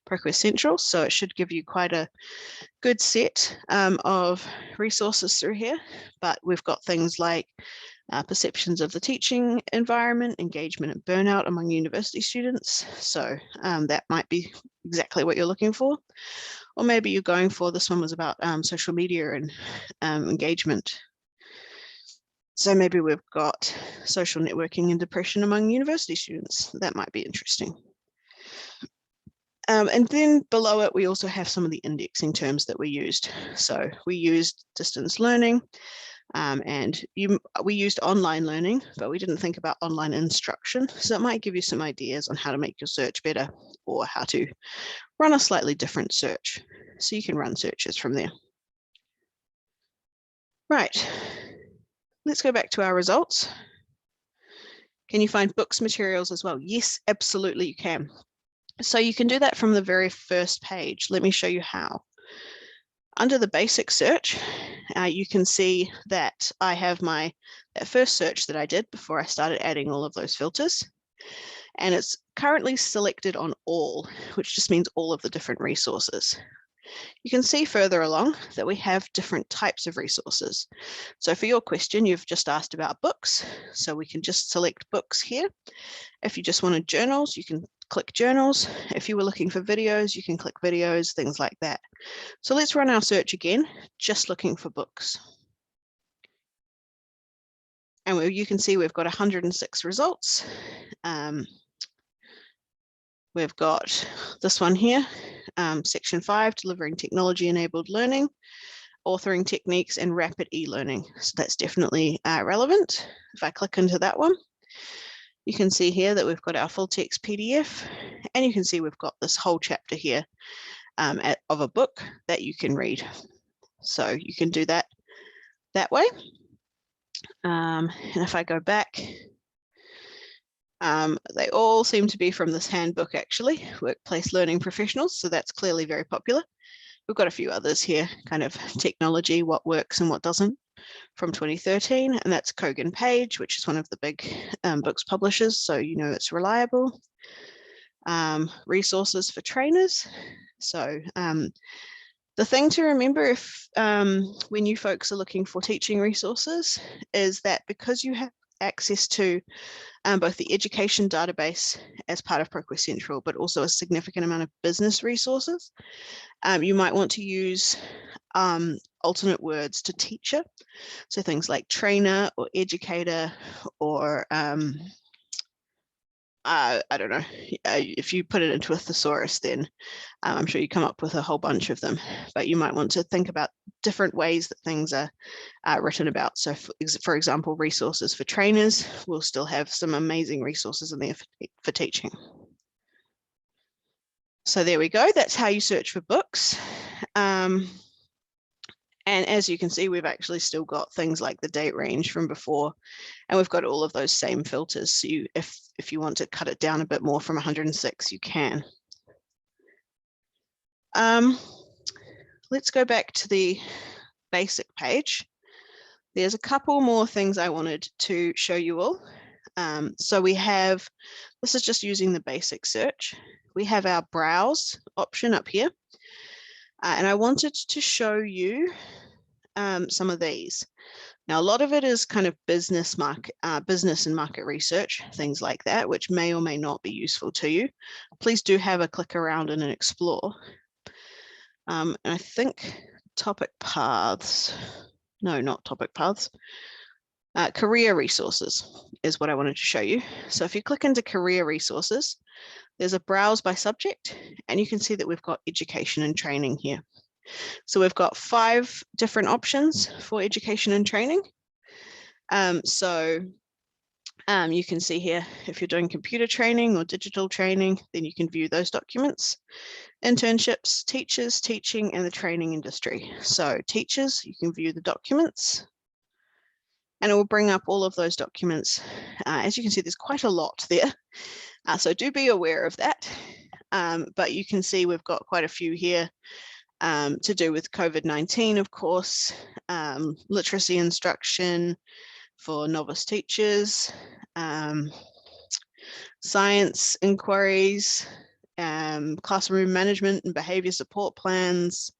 ProQuest Central, so it should give you quite a good set of resources through here. But we've got things like perceptions of the teaching environment, engagement and burnout among university students. So that might be exactly what you're looking for. Or maybe you're going for, this one was about social media and engagement. So maybe we've got social networking and depression among university students. That might be interesting. And then below it, we also have some of the indexing terms that we used. So we used distance learning and we used online learning, but we didn't think about online instruction. So it might give you some ideas on how to make your search better or how to run a slightly different search. So you can run searches from there. Right. Let's go back to our results. Can you find books, materials as well? Yes, absolutely you can. So you can do that from the very first page. Let me show you how. Under the basic search, you can see that I have that first search that I did before I started adding all of those filters. And it's currently selected on all, which just means all of the different resources. You can see further along that we have different types of resources. So for your question, you've just asked about books. So we can just select books here. If you just wanted journals, you can click journals. If you were looking for videos, you can click videos, things like that. So let's run our search again, just looking for books. And you can see we've got 106 results. We've got this one here, section 5, delivering technology-enabled learning, authoring techniques and rapid e-learning. So that's definitely relevant. If I click into that one, you can see here that we've got our full text PDF, and you can see we've got this whole chapter here of a book that you can read. So you can do that way. And if I go back, they all seem to be from this handbook, actually, Workplace Learning Professionals. So that's clearly very popular. We've got a few others here, kind of technology, what works and what doesn't, from 2013. And that's Kogan Page, which is one of the big books publishers. So you know it's reliable. Resources for trainers. So the thing to remember if when you folks are looking for teaching resources is that because you have access to both the education database as part of ProQuest Central, but also a significant amount of business resources. You might want to use alternate words to teacher. So things like trainer or educator or I don't know, if you put it into a thesaurus, then I'm sure you come up with a whole bunch of them, but you might want to think about different ways that things are written about. So for example, resources for trainers, we'll still have some amazing resources in there for teaching. So there we go, that's how you search for books. And as you can see, we've actually still got things like the date range from before, and we've got all of those same filters. So if you want to cut it down a bit more from 106, you can. Let's go back to the basic page. There's a couple more things I wanted to show you all. So we have, this is just using the basic search. We have our browse option up here. And I wanted to show you some of these. Now, a lot of it is kind of business and market research, things like that, which may or may not be useful to you. Please do have a click around and explore. And I think topic paths, no, not topic paths, career resources is what I wanted to show you. So if you click into career resources, there's a browse by subject, and you can see that we've got education and training here. So we've got 5 different options for education and training. You can see here, if you're doing computer training or digital training, then you can view those documents. Internships, teachers, teaching, and the training industry. So teachers, you can view the documents, and it will bring up all of those documents. As you can see, there's quite a lot there. So do be aware of that. But you can see we've got quite a few here to do with COVID-19, of course, literacy instruction for novice teachers, science inquiries, classroom management and behavior support plans.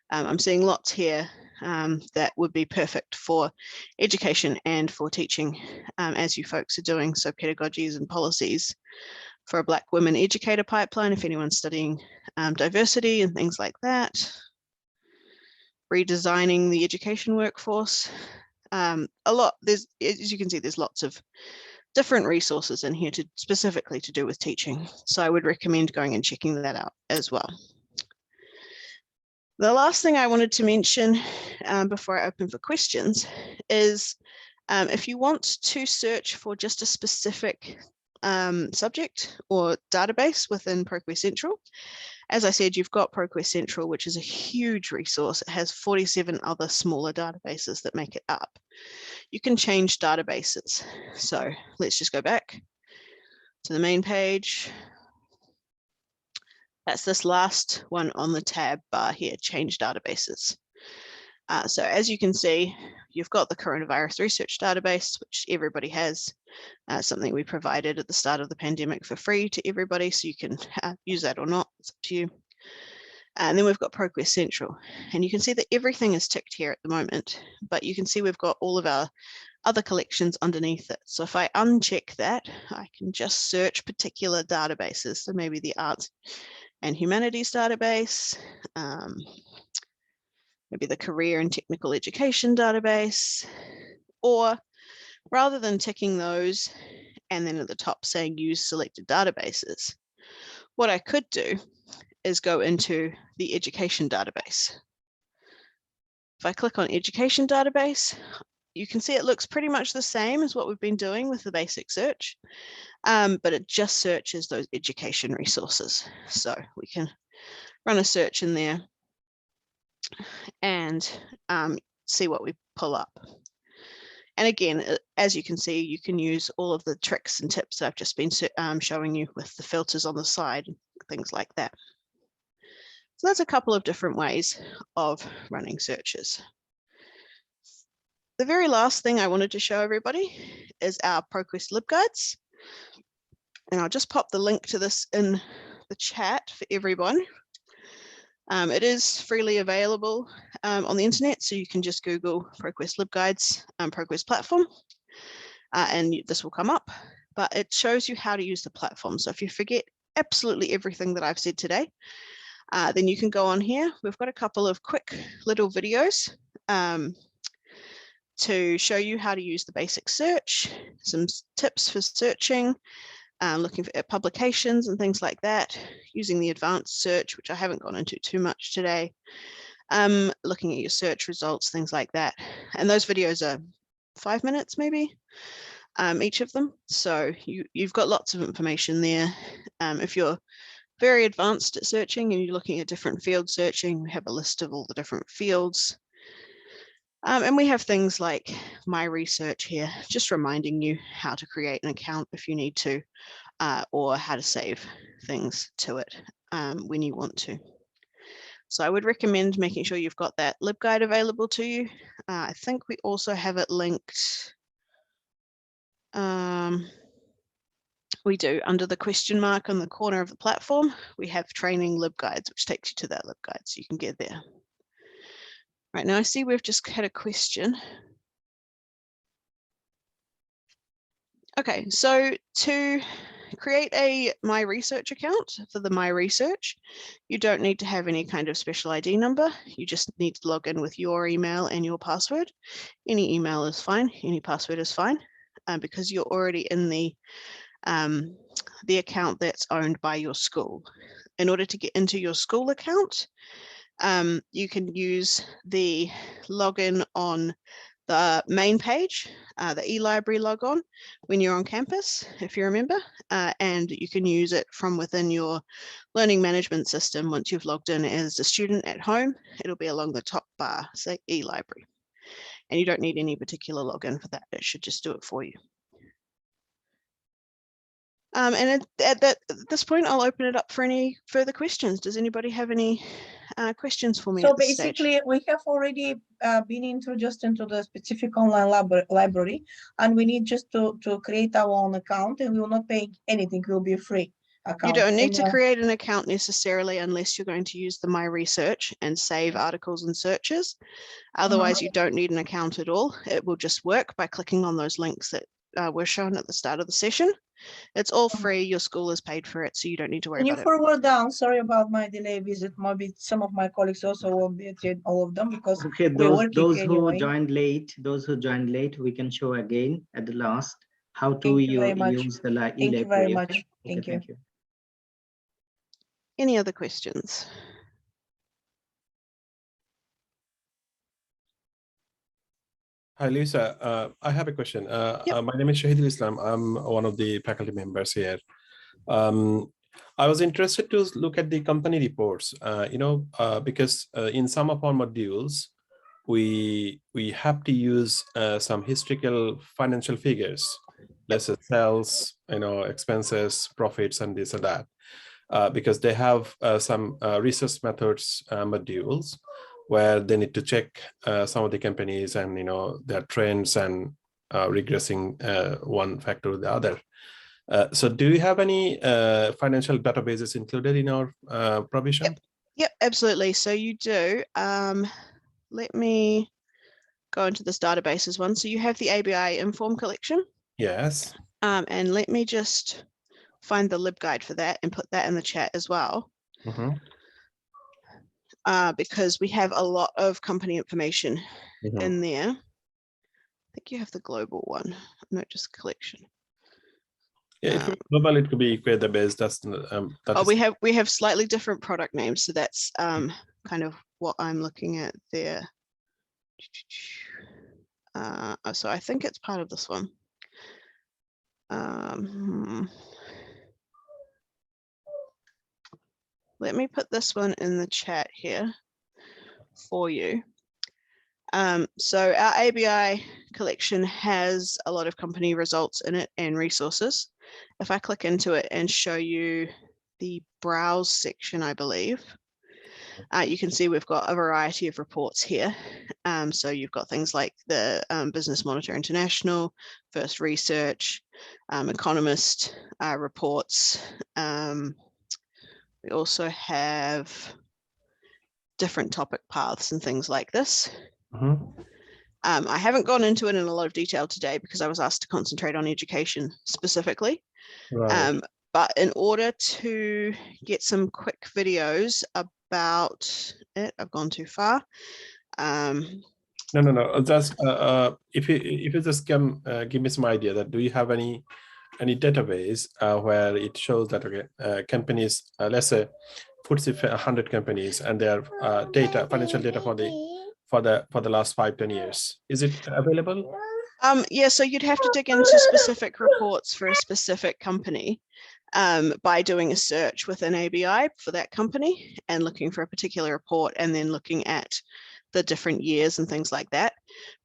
I'm seeing lots here that would be perfect for education and for teaching, as you folks are doing. So pedagogies and policies for a Black women educator pipeline, if anyone's studying diversity and things like that. Redesigning the education workforce. A lot, as you can see, there's lots of different resources in here specifically to do with teaching. So I would recommend going and checking that out as well. The last thing I wanted to mention before I open for questions is if you want to search for just a specific subject or database within ProQuest Central, as I said, you've got ProQuest Central, which is a huge resource. It has 47 other smaller databases that make it up. You can change databases. So let's just go back to the main page. That's this last one on the tab bar here, change databases. So as you can see, you've got the coronavirus research database, which everybody has, something we provided at the start of the pandemic for free to everybody, so you can use that or not, it's up to you. And then we've got ProQuest Central, and you can see that everything is ticked here at the moment, but you can see we've got all of our other collections underneath it. So if I uncheck that, I can just search particular databases. So maybe the arts and humanities database, maybe the career and technical education database, or rather than ticking those and then at the top saying use selected databases, what I could do is go into the education database. If I click on education database, you can see it looks pretty much the same as what we've been doing with the basic search, but it just searches those education resources. So we can run a search in there and see what we pull up. And again, as you can see, you can use all of the tricks and tips that I've just been showing you with the filters on the side, things like that. So that's a couple of different ways of running searches. The very last thing I wanted to show everybody is our ProQuest LibGuides. And I'll just pop the link to this in the chat for everyone. It is freely available on the internet, so you can just Google ProQuest LibGuides, ProQuest platform, and this will come up. but it shows you how to use the platform. So if you forget absolutely everything that I've said today, then you can go on here. We've got a couple of quick little videos to show you how to use the basic search, some tips for searching, looking at publications and things like that, using the advanced search, which I haven't gone into too much today, looking at your search results, things like that. And those videos are 5 minutes maybe, each of them. So you've got lots of information there. If you're very advanced at searching and you're looking at different field searching, we have a list of all the different fields. And we have things like My Research here, just reminding you how to create an account if you need to, or how to save things to it when you want to. So I would recommend making sure you've got that LibGuide available to you. I think we also have it linked. We do, under the question mark on the corner of the platform, we have training LibGuides, which takes you to that LibGuide, so you can get there. Right, now I see we've just had a question. Okay, so to create a My Research account for the My Research, you don't need to have any kind of special ID number. You just need to log in with your email and your password. Any email is fine, any password is fine, because you're already in the account that's owned by your school. In order to get into your school account, you can use the login on the main page, the eLibrary logon when you're on campus, if you remember, and you can use it from within your learning management system. Once you've logged in as a student at home, it'll be along the top bar, say eLibrary. And you don't need any particular login for that. It should just do it for you. And at this point, I'll open it up for any further questions. Does anybody have any questions for me? So at this basically, stage? we have already been introduced into the specific online library, and we need just to create our own account, and we will not pay anything. It will be a free account. You don't need to create an account necessarily unless you're going to use the My Research and save articles and searches. Otherwise, you don't need an account at all. It will just work by clicking on those links that were shown at the start of the session. It's all free. Your school has paid for it, so you don't need to worry Can you about it. forward down? Sorry about my delay visit. Maybe some of my colleagues also won't be attending all of them because Okay, we're working those who anyway. joined late, we can show again at the last how to Thank you very much. use the Thank you very e-library. much. Okay? Thank you. Thank you. Any other questions? Hi, Lisa. I have a question. My name is Shahidul Islam. I'm one of the faculty members here. I was interested to look at the company reports, because in some of our modules, we have to use some historical financial figures, let's say sales, expenses, profits, and this and that, because they have some research methods modules where they need to check some of the companies and their trends and regressing one factor or the other. So do you have any financial databases included in our provision? Yep, absolutely. So you do. Let me go into this databases one. So you have the ABI Inform collection. Yes. And let me just find the LibGuide for that and put that in the chat as well. Mm-hmm. Because we have a lot of company information in there. I think you have the global one, not just collection. Yeah, if global, it could be equator based. We have slightly different product names, so that's kind of what I'm looking at there. So I think it's part of this one. Let me put this one in the chat here for you. So our ABI collection has a lot of company results in it and resources. If I click into it and show you the browse section, I believe, you can see we've got a variety of reports here. So you've got things like the Business Monitor International, First Research, Economist reports. We also have different topic paths and things like this. I haven't gone into it in a lot of detail today because I was asked to concentrate on education specifically. Right. But in order to get some quick videos about it, I've gone too far. No. Just if you just give me some idea that do you have any database where it shows that okay, companies, let's say FTSE 100 companies and their data, financial data for the last 5-10 years, is it available? Yeah, so you'd have to dig into specific reports for a specific company by doing a search within ABI for that company and looking for a particular report and then looking at the different years and things like that.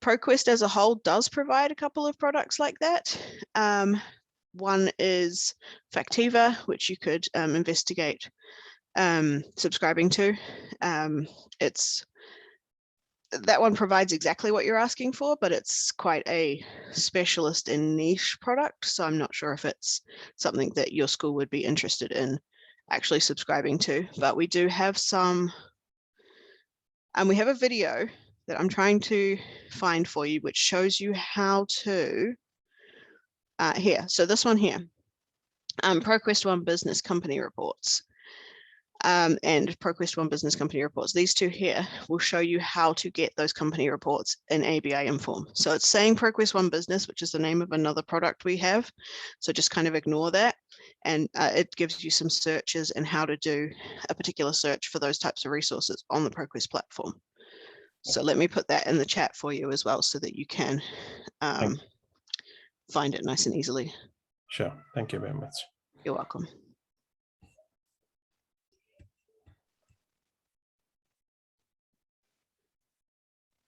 ProQuest as a whole does provide a couple of products like that. One is Factiva, which you could investigate subscribing to. That one provides exactly what you're asking for, but it's quite a specialist and niche product. So I'm not sure if it's something that your school would be interested in actually subscribing to, but we do have some, and we have a video that I'm trying to find for you, which shows you how to, here. So this one here, ProQuest One Business Company Reports. And ProQuest One Business Company Reports. These two here will show you how to get those company reports in ABI Inform. So it's saying ProQuest One Business, which is the name of another product we have. So just kind of ignore that. And it gives you some searches and how to do a particular search for those types of resources on the ProQuest platform. So let me put that in the chat for you as well so that you can find it nice and easily. Sure, thank you very much. You're welcome.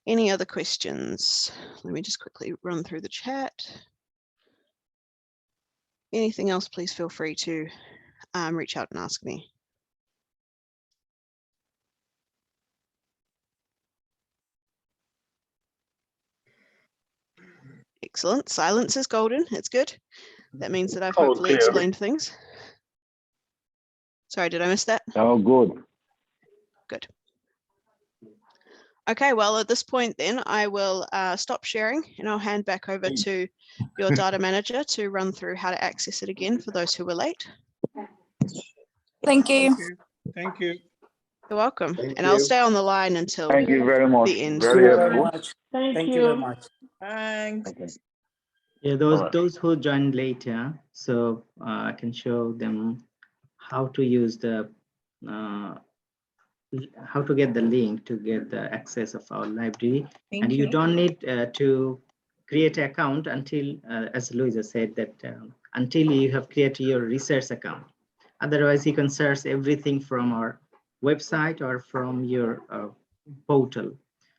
Any other questions? Let me just quickly run through the chat. Anything else, please feel free to reach out and ask me. Excellent. Silence is golden. It's good. That means that I've hopefully explained things. Sorry, did I miss that? Oh, good. Good. Okay, well, at this point then I will stop sharing and I'll hand back over to your data manager to run through how to access it again for those who were late. Thank you. Thank you. You're welcome. I'll stay on the line until Thank you very much. the end. Very helpful. Thank you very much. Thanks. Okay. Yeah, All right. those who joined later, so I can show them how to use the how to get the link to get the access of our library. Thank You you. don't need to create an account until, as Louisa said, that until you have created your research account. Otherwise, you can search everything from our website or from your portal.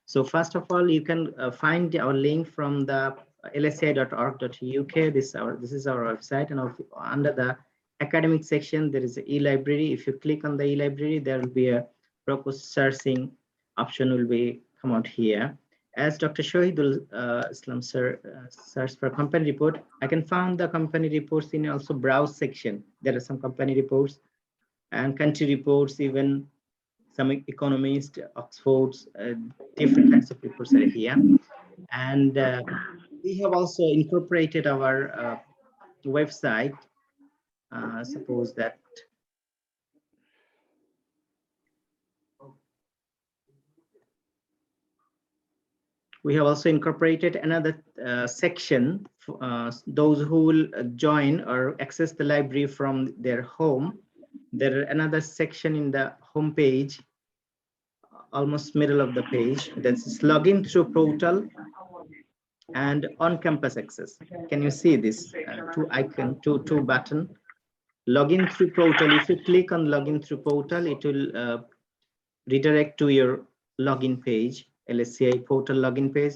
So first of all, you can find our link from the lsci.org.uk. This is our website, and under the academic section, there is an e-library. If you click on the e-library, there will be a ProQuest searching option will be come out here. As Dr. Shahidul Islam sir search for company report, I can find the company reports in also browse section. There are some company reports and country reports, even some economists, Oxford's, different kinds of reports are here. And we have also incorporated our website. Suppose that we have also incorporated another section for those who will join or access the library from their home. There is another section in the home page, almost middle of the page, that's login through portal and on-campus access. Can you see this two icon, two button? Login through portal. If you click on login through portal, it will redirect to your login page, LSCI portal login page.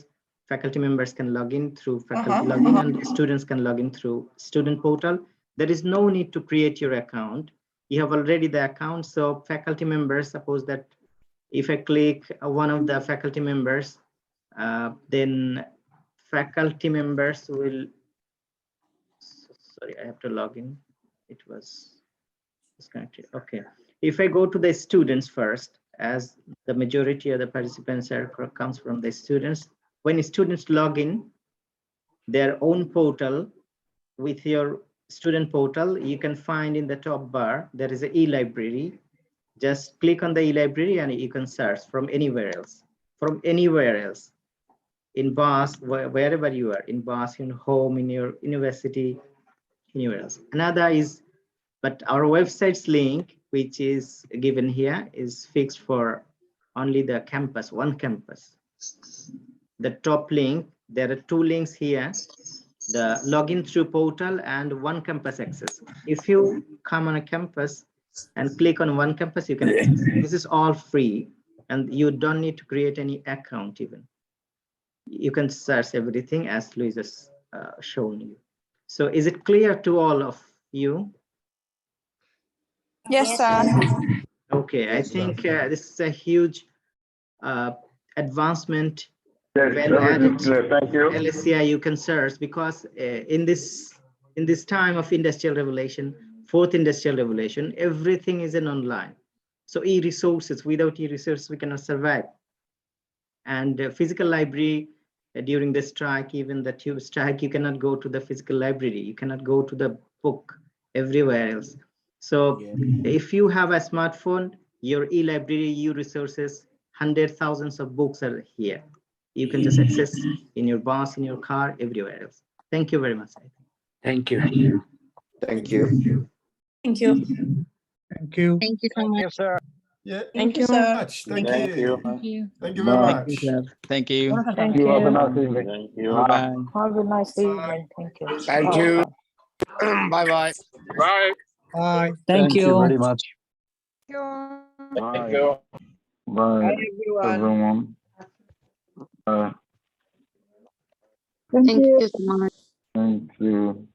Faculty members can log in through faculty login and students can log in through student portal. There is no need to create your account. You have already the account. So faculty members, suppose that if I click one of the faculty members, then faculty members will, sorry, I have to log in. It was disconnected. Okay. If I go to the students first, as the majority of the participants comes from the students, when students log in their own portal with your student portal, you can find in the top bar, there is an e-library. Just click on the e-library and you can search from anywhere else, in bus, wherever you are, in bus, in home, in your university, anywhere else. Another is, but our website's link, which is given here, is fixed for only the campus, one campus. The top link, there are two links here, the login through portal and one campus access. If you come on a campus and click on one campus, you can access. This is all free and you don't need to create any account even. You can search everything as Luis has shown you. So is it clear to all of you? Yes, sir. Okay, I think this is a huge advancement. Yes, Value added. thank you. LSCI you can search, because in this time of industrial revolution, fourth industrial revolution, everything is in online. So e-resources, without e-resources we cannot survive. And physical library, during the strike, even the tube strike, you cannot go to the physical library, you cannot go to the book everywhere else. So if you have a smartphone, your e-library, e-resources, hundreds, thousands of books are here. You can just access in your bus, in your car, everywhere else. Thank you very much. Thank you. Thank you. Thank you. Thank you. Thank you so much. sir. Yeah, Thank you, sir. much. Thank Thank you. you. Thank you very Bye. much. Thank you. Thank you. Have a nice evening. Thank you. Bye. Have a nice evening. Thank you. Thank you. Bye-bye. Bye. Bye. Thank you. very much. Thank you. Bye, everyone. Thank you so much. Thank you.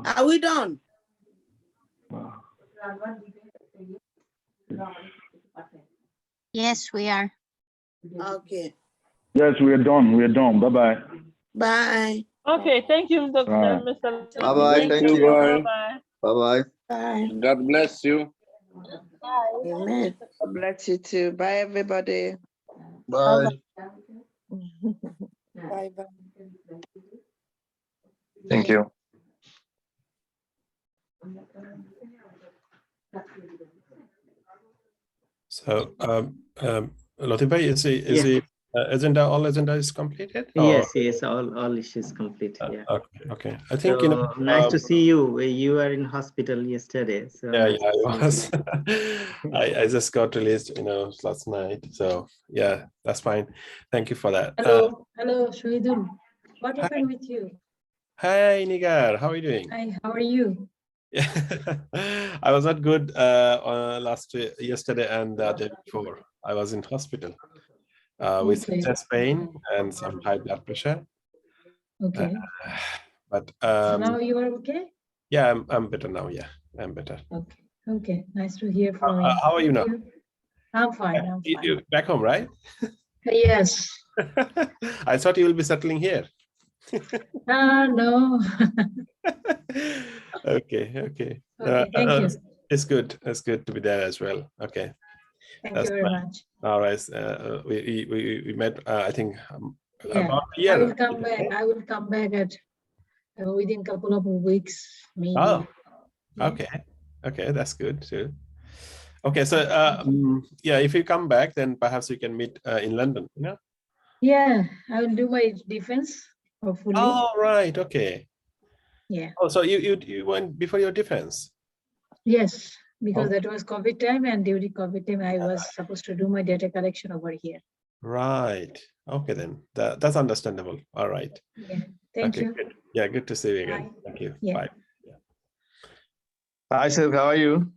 Are we done? Yes, we are. Okay. Yes, we are done. We are done. Bye-bye. Bye. Okay, thank you, Dr. Bye. Mr. Bye-bye. Thank you. Bye. Bye. Bye-bye. Bye. God bless you. Amen. God bless you too. Bye, everybody. Bye. Bye. Bye. Thank you. So, Latif bhai, is the agenda, all agenda is completed? Yes, yes, all issues complete. Yeah. Okay. I think, So, nice to see you. You were in hospital yesterday. So yeah, nice I to see you. was. I just got released, last night. So yeah, that's fine. Thank you for that. Hello, Shahidul. What happened with you? Hi, Nigar. How are you doing? Hi, how are you? I was not good yesterday and the day before. I was in hospital with some chest pain and some high blood pressure. Okay. But So now you are okay? yeah, I'm better now. Yeah, I'm better. Okay. Okay. Nice to hear from you. How are you now? I'm fine. I'm fine. You back home, right? Yes. I thought you will be settling here. No. Okay. Okay, thank you. It's good. It's good to be there as well. Okay. Thank you very much. All right. We met. I think Yeah. about a year. I will come back. I will come back at within a couple of weeks, maybe. Oh. Yeah. Okay. That's good too. Okay. So yeah, if you come back, then perhaps we can meet in London. Yeah, I will do my defense, hopefully. Oh, right. Okay. Yeah. Oh, so you went before your defense? Yes, because that was COVID time, and during COVID time, I was supposed to do my data collection over here. Right. Okay, then that's understandable. All right. Yeah. Thank you. Good. Yeah, good to see you again. Bye. Thank you. Yeah. Bye. Hi, sir. How are you?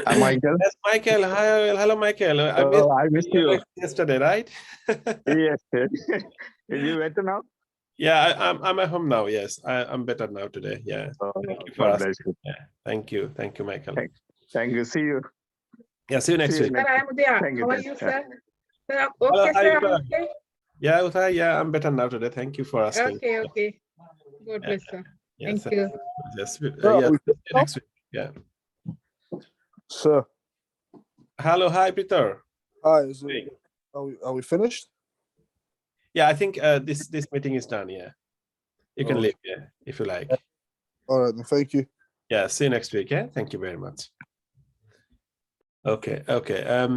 I'm Michael. Yes, Michael. Hi, hello, Michael. I missed you yesterday, right? Yes, sir. Is you better now? Yeah, I'm at home now. Yes, I'm better now today. Yeah. Thank you for God asking. bless you. Yeah. Thank you, Michael. Thank you. See you. Yeah, see you next week. Sir, I'm there. Thank you, How are sir. you, sir? Sir, Hello, okay, hi, sir, Uta. I'm okay. Yeah, Uta, yeah, I'm better now today. Thank you for asking. Okay. God bless, sir. Yes, Thank you. Yes, Sir, yeah, are we see you next week. Yeah. Sir, Hello, hi, Peter. hi. Are we finished? Yeah, I think this meeting is done. Yeah, you can Oh, leave. Yeah, if you like. all right, then. Thank you. Yeah, see you next week. Yeah, thank you very much. Okay, okay.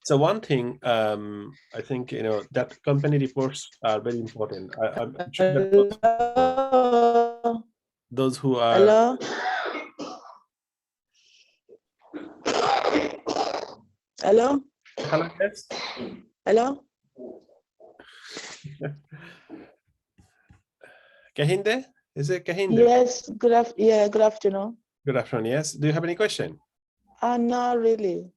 So one thing, I think that company reports are very important. I'm sure that those who are Hello. Hello. hello, yes. Hello. Kahinde, is it Kahinde? Yes. Good afternoon. Good afternoon. Yes. Do you have any question? Not really.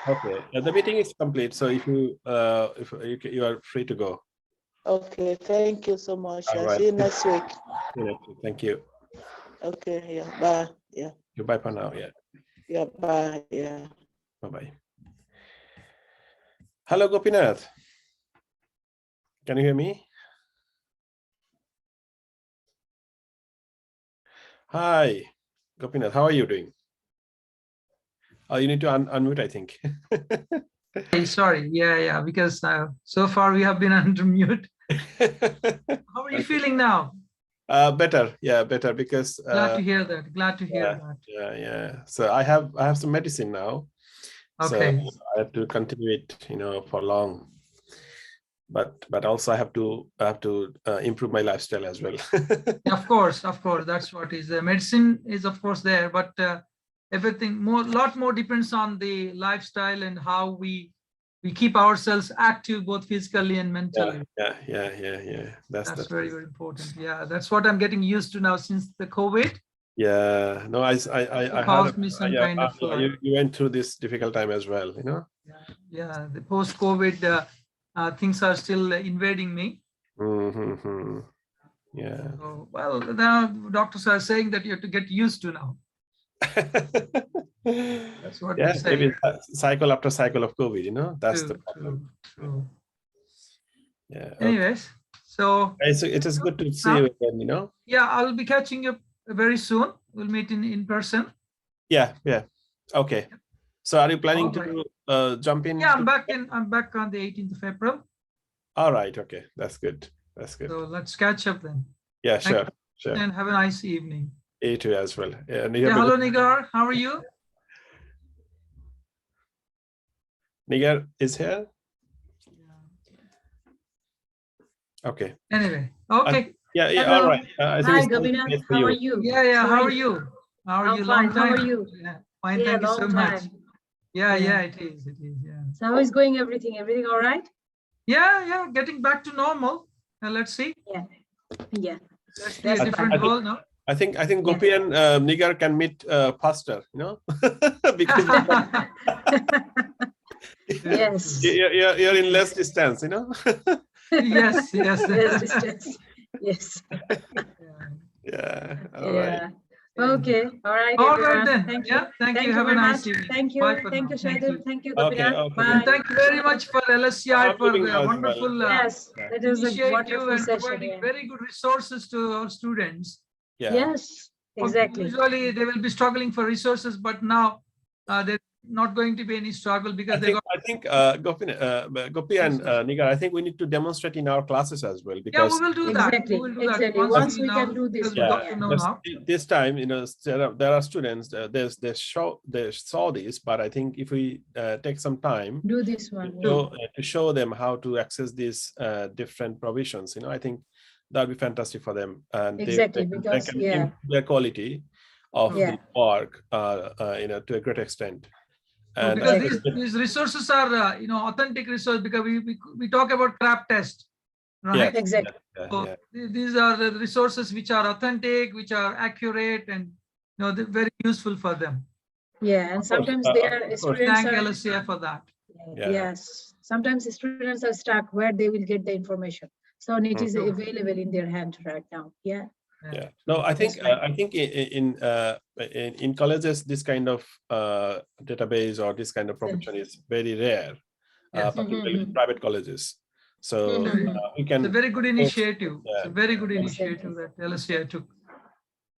Okay. The meeting is complete. So if you you are free to go. Okay. Thank you so much. All I'll right. see you next week. See you next week. Thank you. Okay. Yeah. Bye. Yeah. Goodbye for now. Yeah. Yeah. Bye. Yeah. Bye bye. Hello, Gopinath. Can you hear me? Hi, Gopinath. How are you doing? Oh, you need to unmute, I think. Sorry. Yeah. Because so far we have been under mute. How are you feeling now? Better. Yeah, better because Glad to hear that. Glad to hear that. yeah. So I have some medicine now. Okay. So I have to continue it, for long. But also I have to improve my lifestyle as well. Of course. That's what is the medicine is of course there, but everything lot more depends on the lifestyle and how we keep ourselves active both physically and mentally. Yeah. That's very important. Yeah, that's what I'm getting used to now since the COVID. Yeah. No, I caused heard me some kind of you went through this difficult time as well, Yeah, the post-COVID things are still invading me. Mm-hmm. Yeah. So, well, now doctors are saying that you have to get used to now. That's what they say. Maybe cycle after cycle of COVID, that's the problem. True. Yeah. Anyways, so it is good to see you again, Yeah, I'll be catching you very soon. We'll meet in person. Yeah. Okay. So are you planning to jump in? Yeah, I'm back on the 18th of April. All right. Okay. That's good. So let's catch up then. Yeah, sure. And have a nice evening. You too as well. Yeah, hello, Nigar. How are you? Nigar is here. Okay. Anyway, okay. Yeah. Hello. All right. I think Hi, it's Gopinath. How are you? Yeah. How are you? I'm fine. How are you? Yeah, fine. Thank you so much. Yeah, it is. Yeah. So how is going everything? Everything all right? Yeah. Getting back to normal. Let's see. Yeah. Let's see a different world now. I think Gopi and Nigar can meet faster, because Yes. you're in less distance, Yes. Less distance. Yes. Yeah. All Yeah. right. Okay. All right. All everyone. right then. Thank you. Yeah. Thank you. Have very a nice much. evening. Thank you. Bye for Thank now. you, Shahidul. Thank you, Okay, Gopinath. okay. And thank you very much for LSCI for leaving the now as well. wonderful Yes, that was a initiative wonderful and session. providing very good resources to our students. Yeah. Yes, exactly. Usually they will be struggling for resources, but now there's not going to be any struggle because I think Gopi and Nigar, I think we need to demonstrate in our classes as well, because we will do that. Exactly. We will do that Exactly. Once we can do this. because we got to know now. this time, there are students. They saw this, but I think if we take some time Do this one. to show them how to access these different provisions, I think that'll be fantastic for them, and Exactly, they because, can yeah. improve their quality of the work, to a great extent. And Because these resources are authentic resources, because we talk about CRAP test, right? Exactly. So these are the resources which are authentic, which are accurate, and they're very useful for them. Yeah, and sometimes students Thank are LSCI for that. Yes, sometimes the students are stuck where they will get the information. So it is available in their hand right now. Yeah. No, I think in colleges this kind of database or this kind of provision is very rare, particularly in private colleges. So we It's can. a very good initiative. Yeah. It's a very good initiative that LSCI took.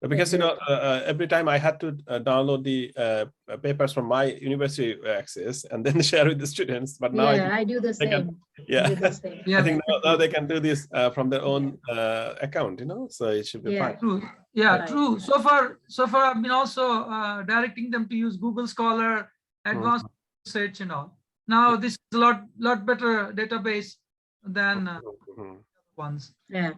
Because every time I had to download the papers from my university access and then share with the students. But now I do the same. Yeah, I do the same. I think now they can do this from their own account, so it should be fine. True. Yeah, Right. true. So far I've been also directing them to use Google Scholar, advanced search and all. Now this is a lot better database than ones. Yeah.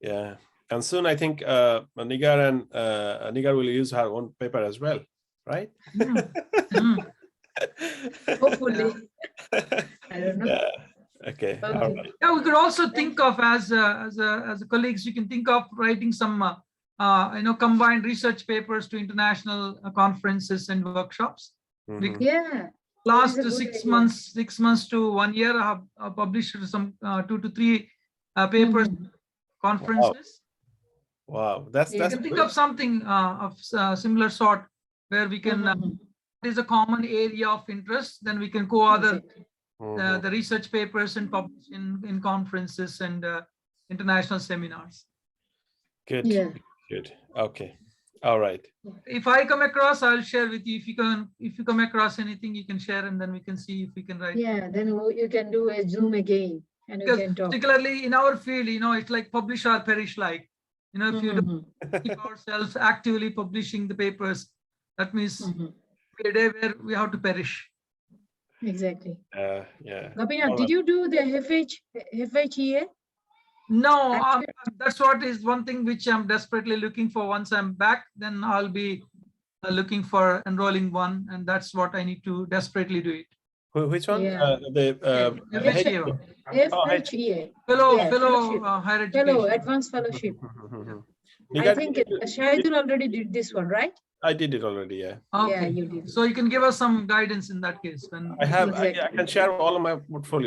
Yeah, and soon I think Nigar will use her own paper as well, right? Hopefully. I don't know. Yeah. Okay. All right. Yeah, we could also think of as colleagues, you can think of writing some combined research papers to international conferences and workshops. Yeah. Last that is a good 6 idea. months, 6 months to 1 year, I have published some 2 to 3 papers, conferences. Wow, that's You can think of something of similar sort where we can. It is a common area of interest. Then we can co-author the research papers and publish in conferences and international seminars. Good. Yeah. Good. Okay. All right. If I come across, I'll share with you. If you come across anything, you can share, and then we can see if we can write. Yeah, then you can do a Zoom again and we Because can talk. particularly in our field, it's like publish or perish. Like, if you don't keep ourselves actively publishing the papers, that means a day where we have to perish. Exactly. Yeah. Gopinath, did you do the FHEA? No, that's what is one thing which I'm desperately looking for. Once I'm back, then I'll be looking for enrolling one, and that's what I need to desperately do it. Which one? Yeah. FHEA. FHEA. Fellow fellowship. higher education. Fellow, advanced fellowship. I think Shahidul already did this one, right? I did it already. Yeah. Okay. Yeah, you did. So you can give us some guidance in that case. When I can share all of my portfolio.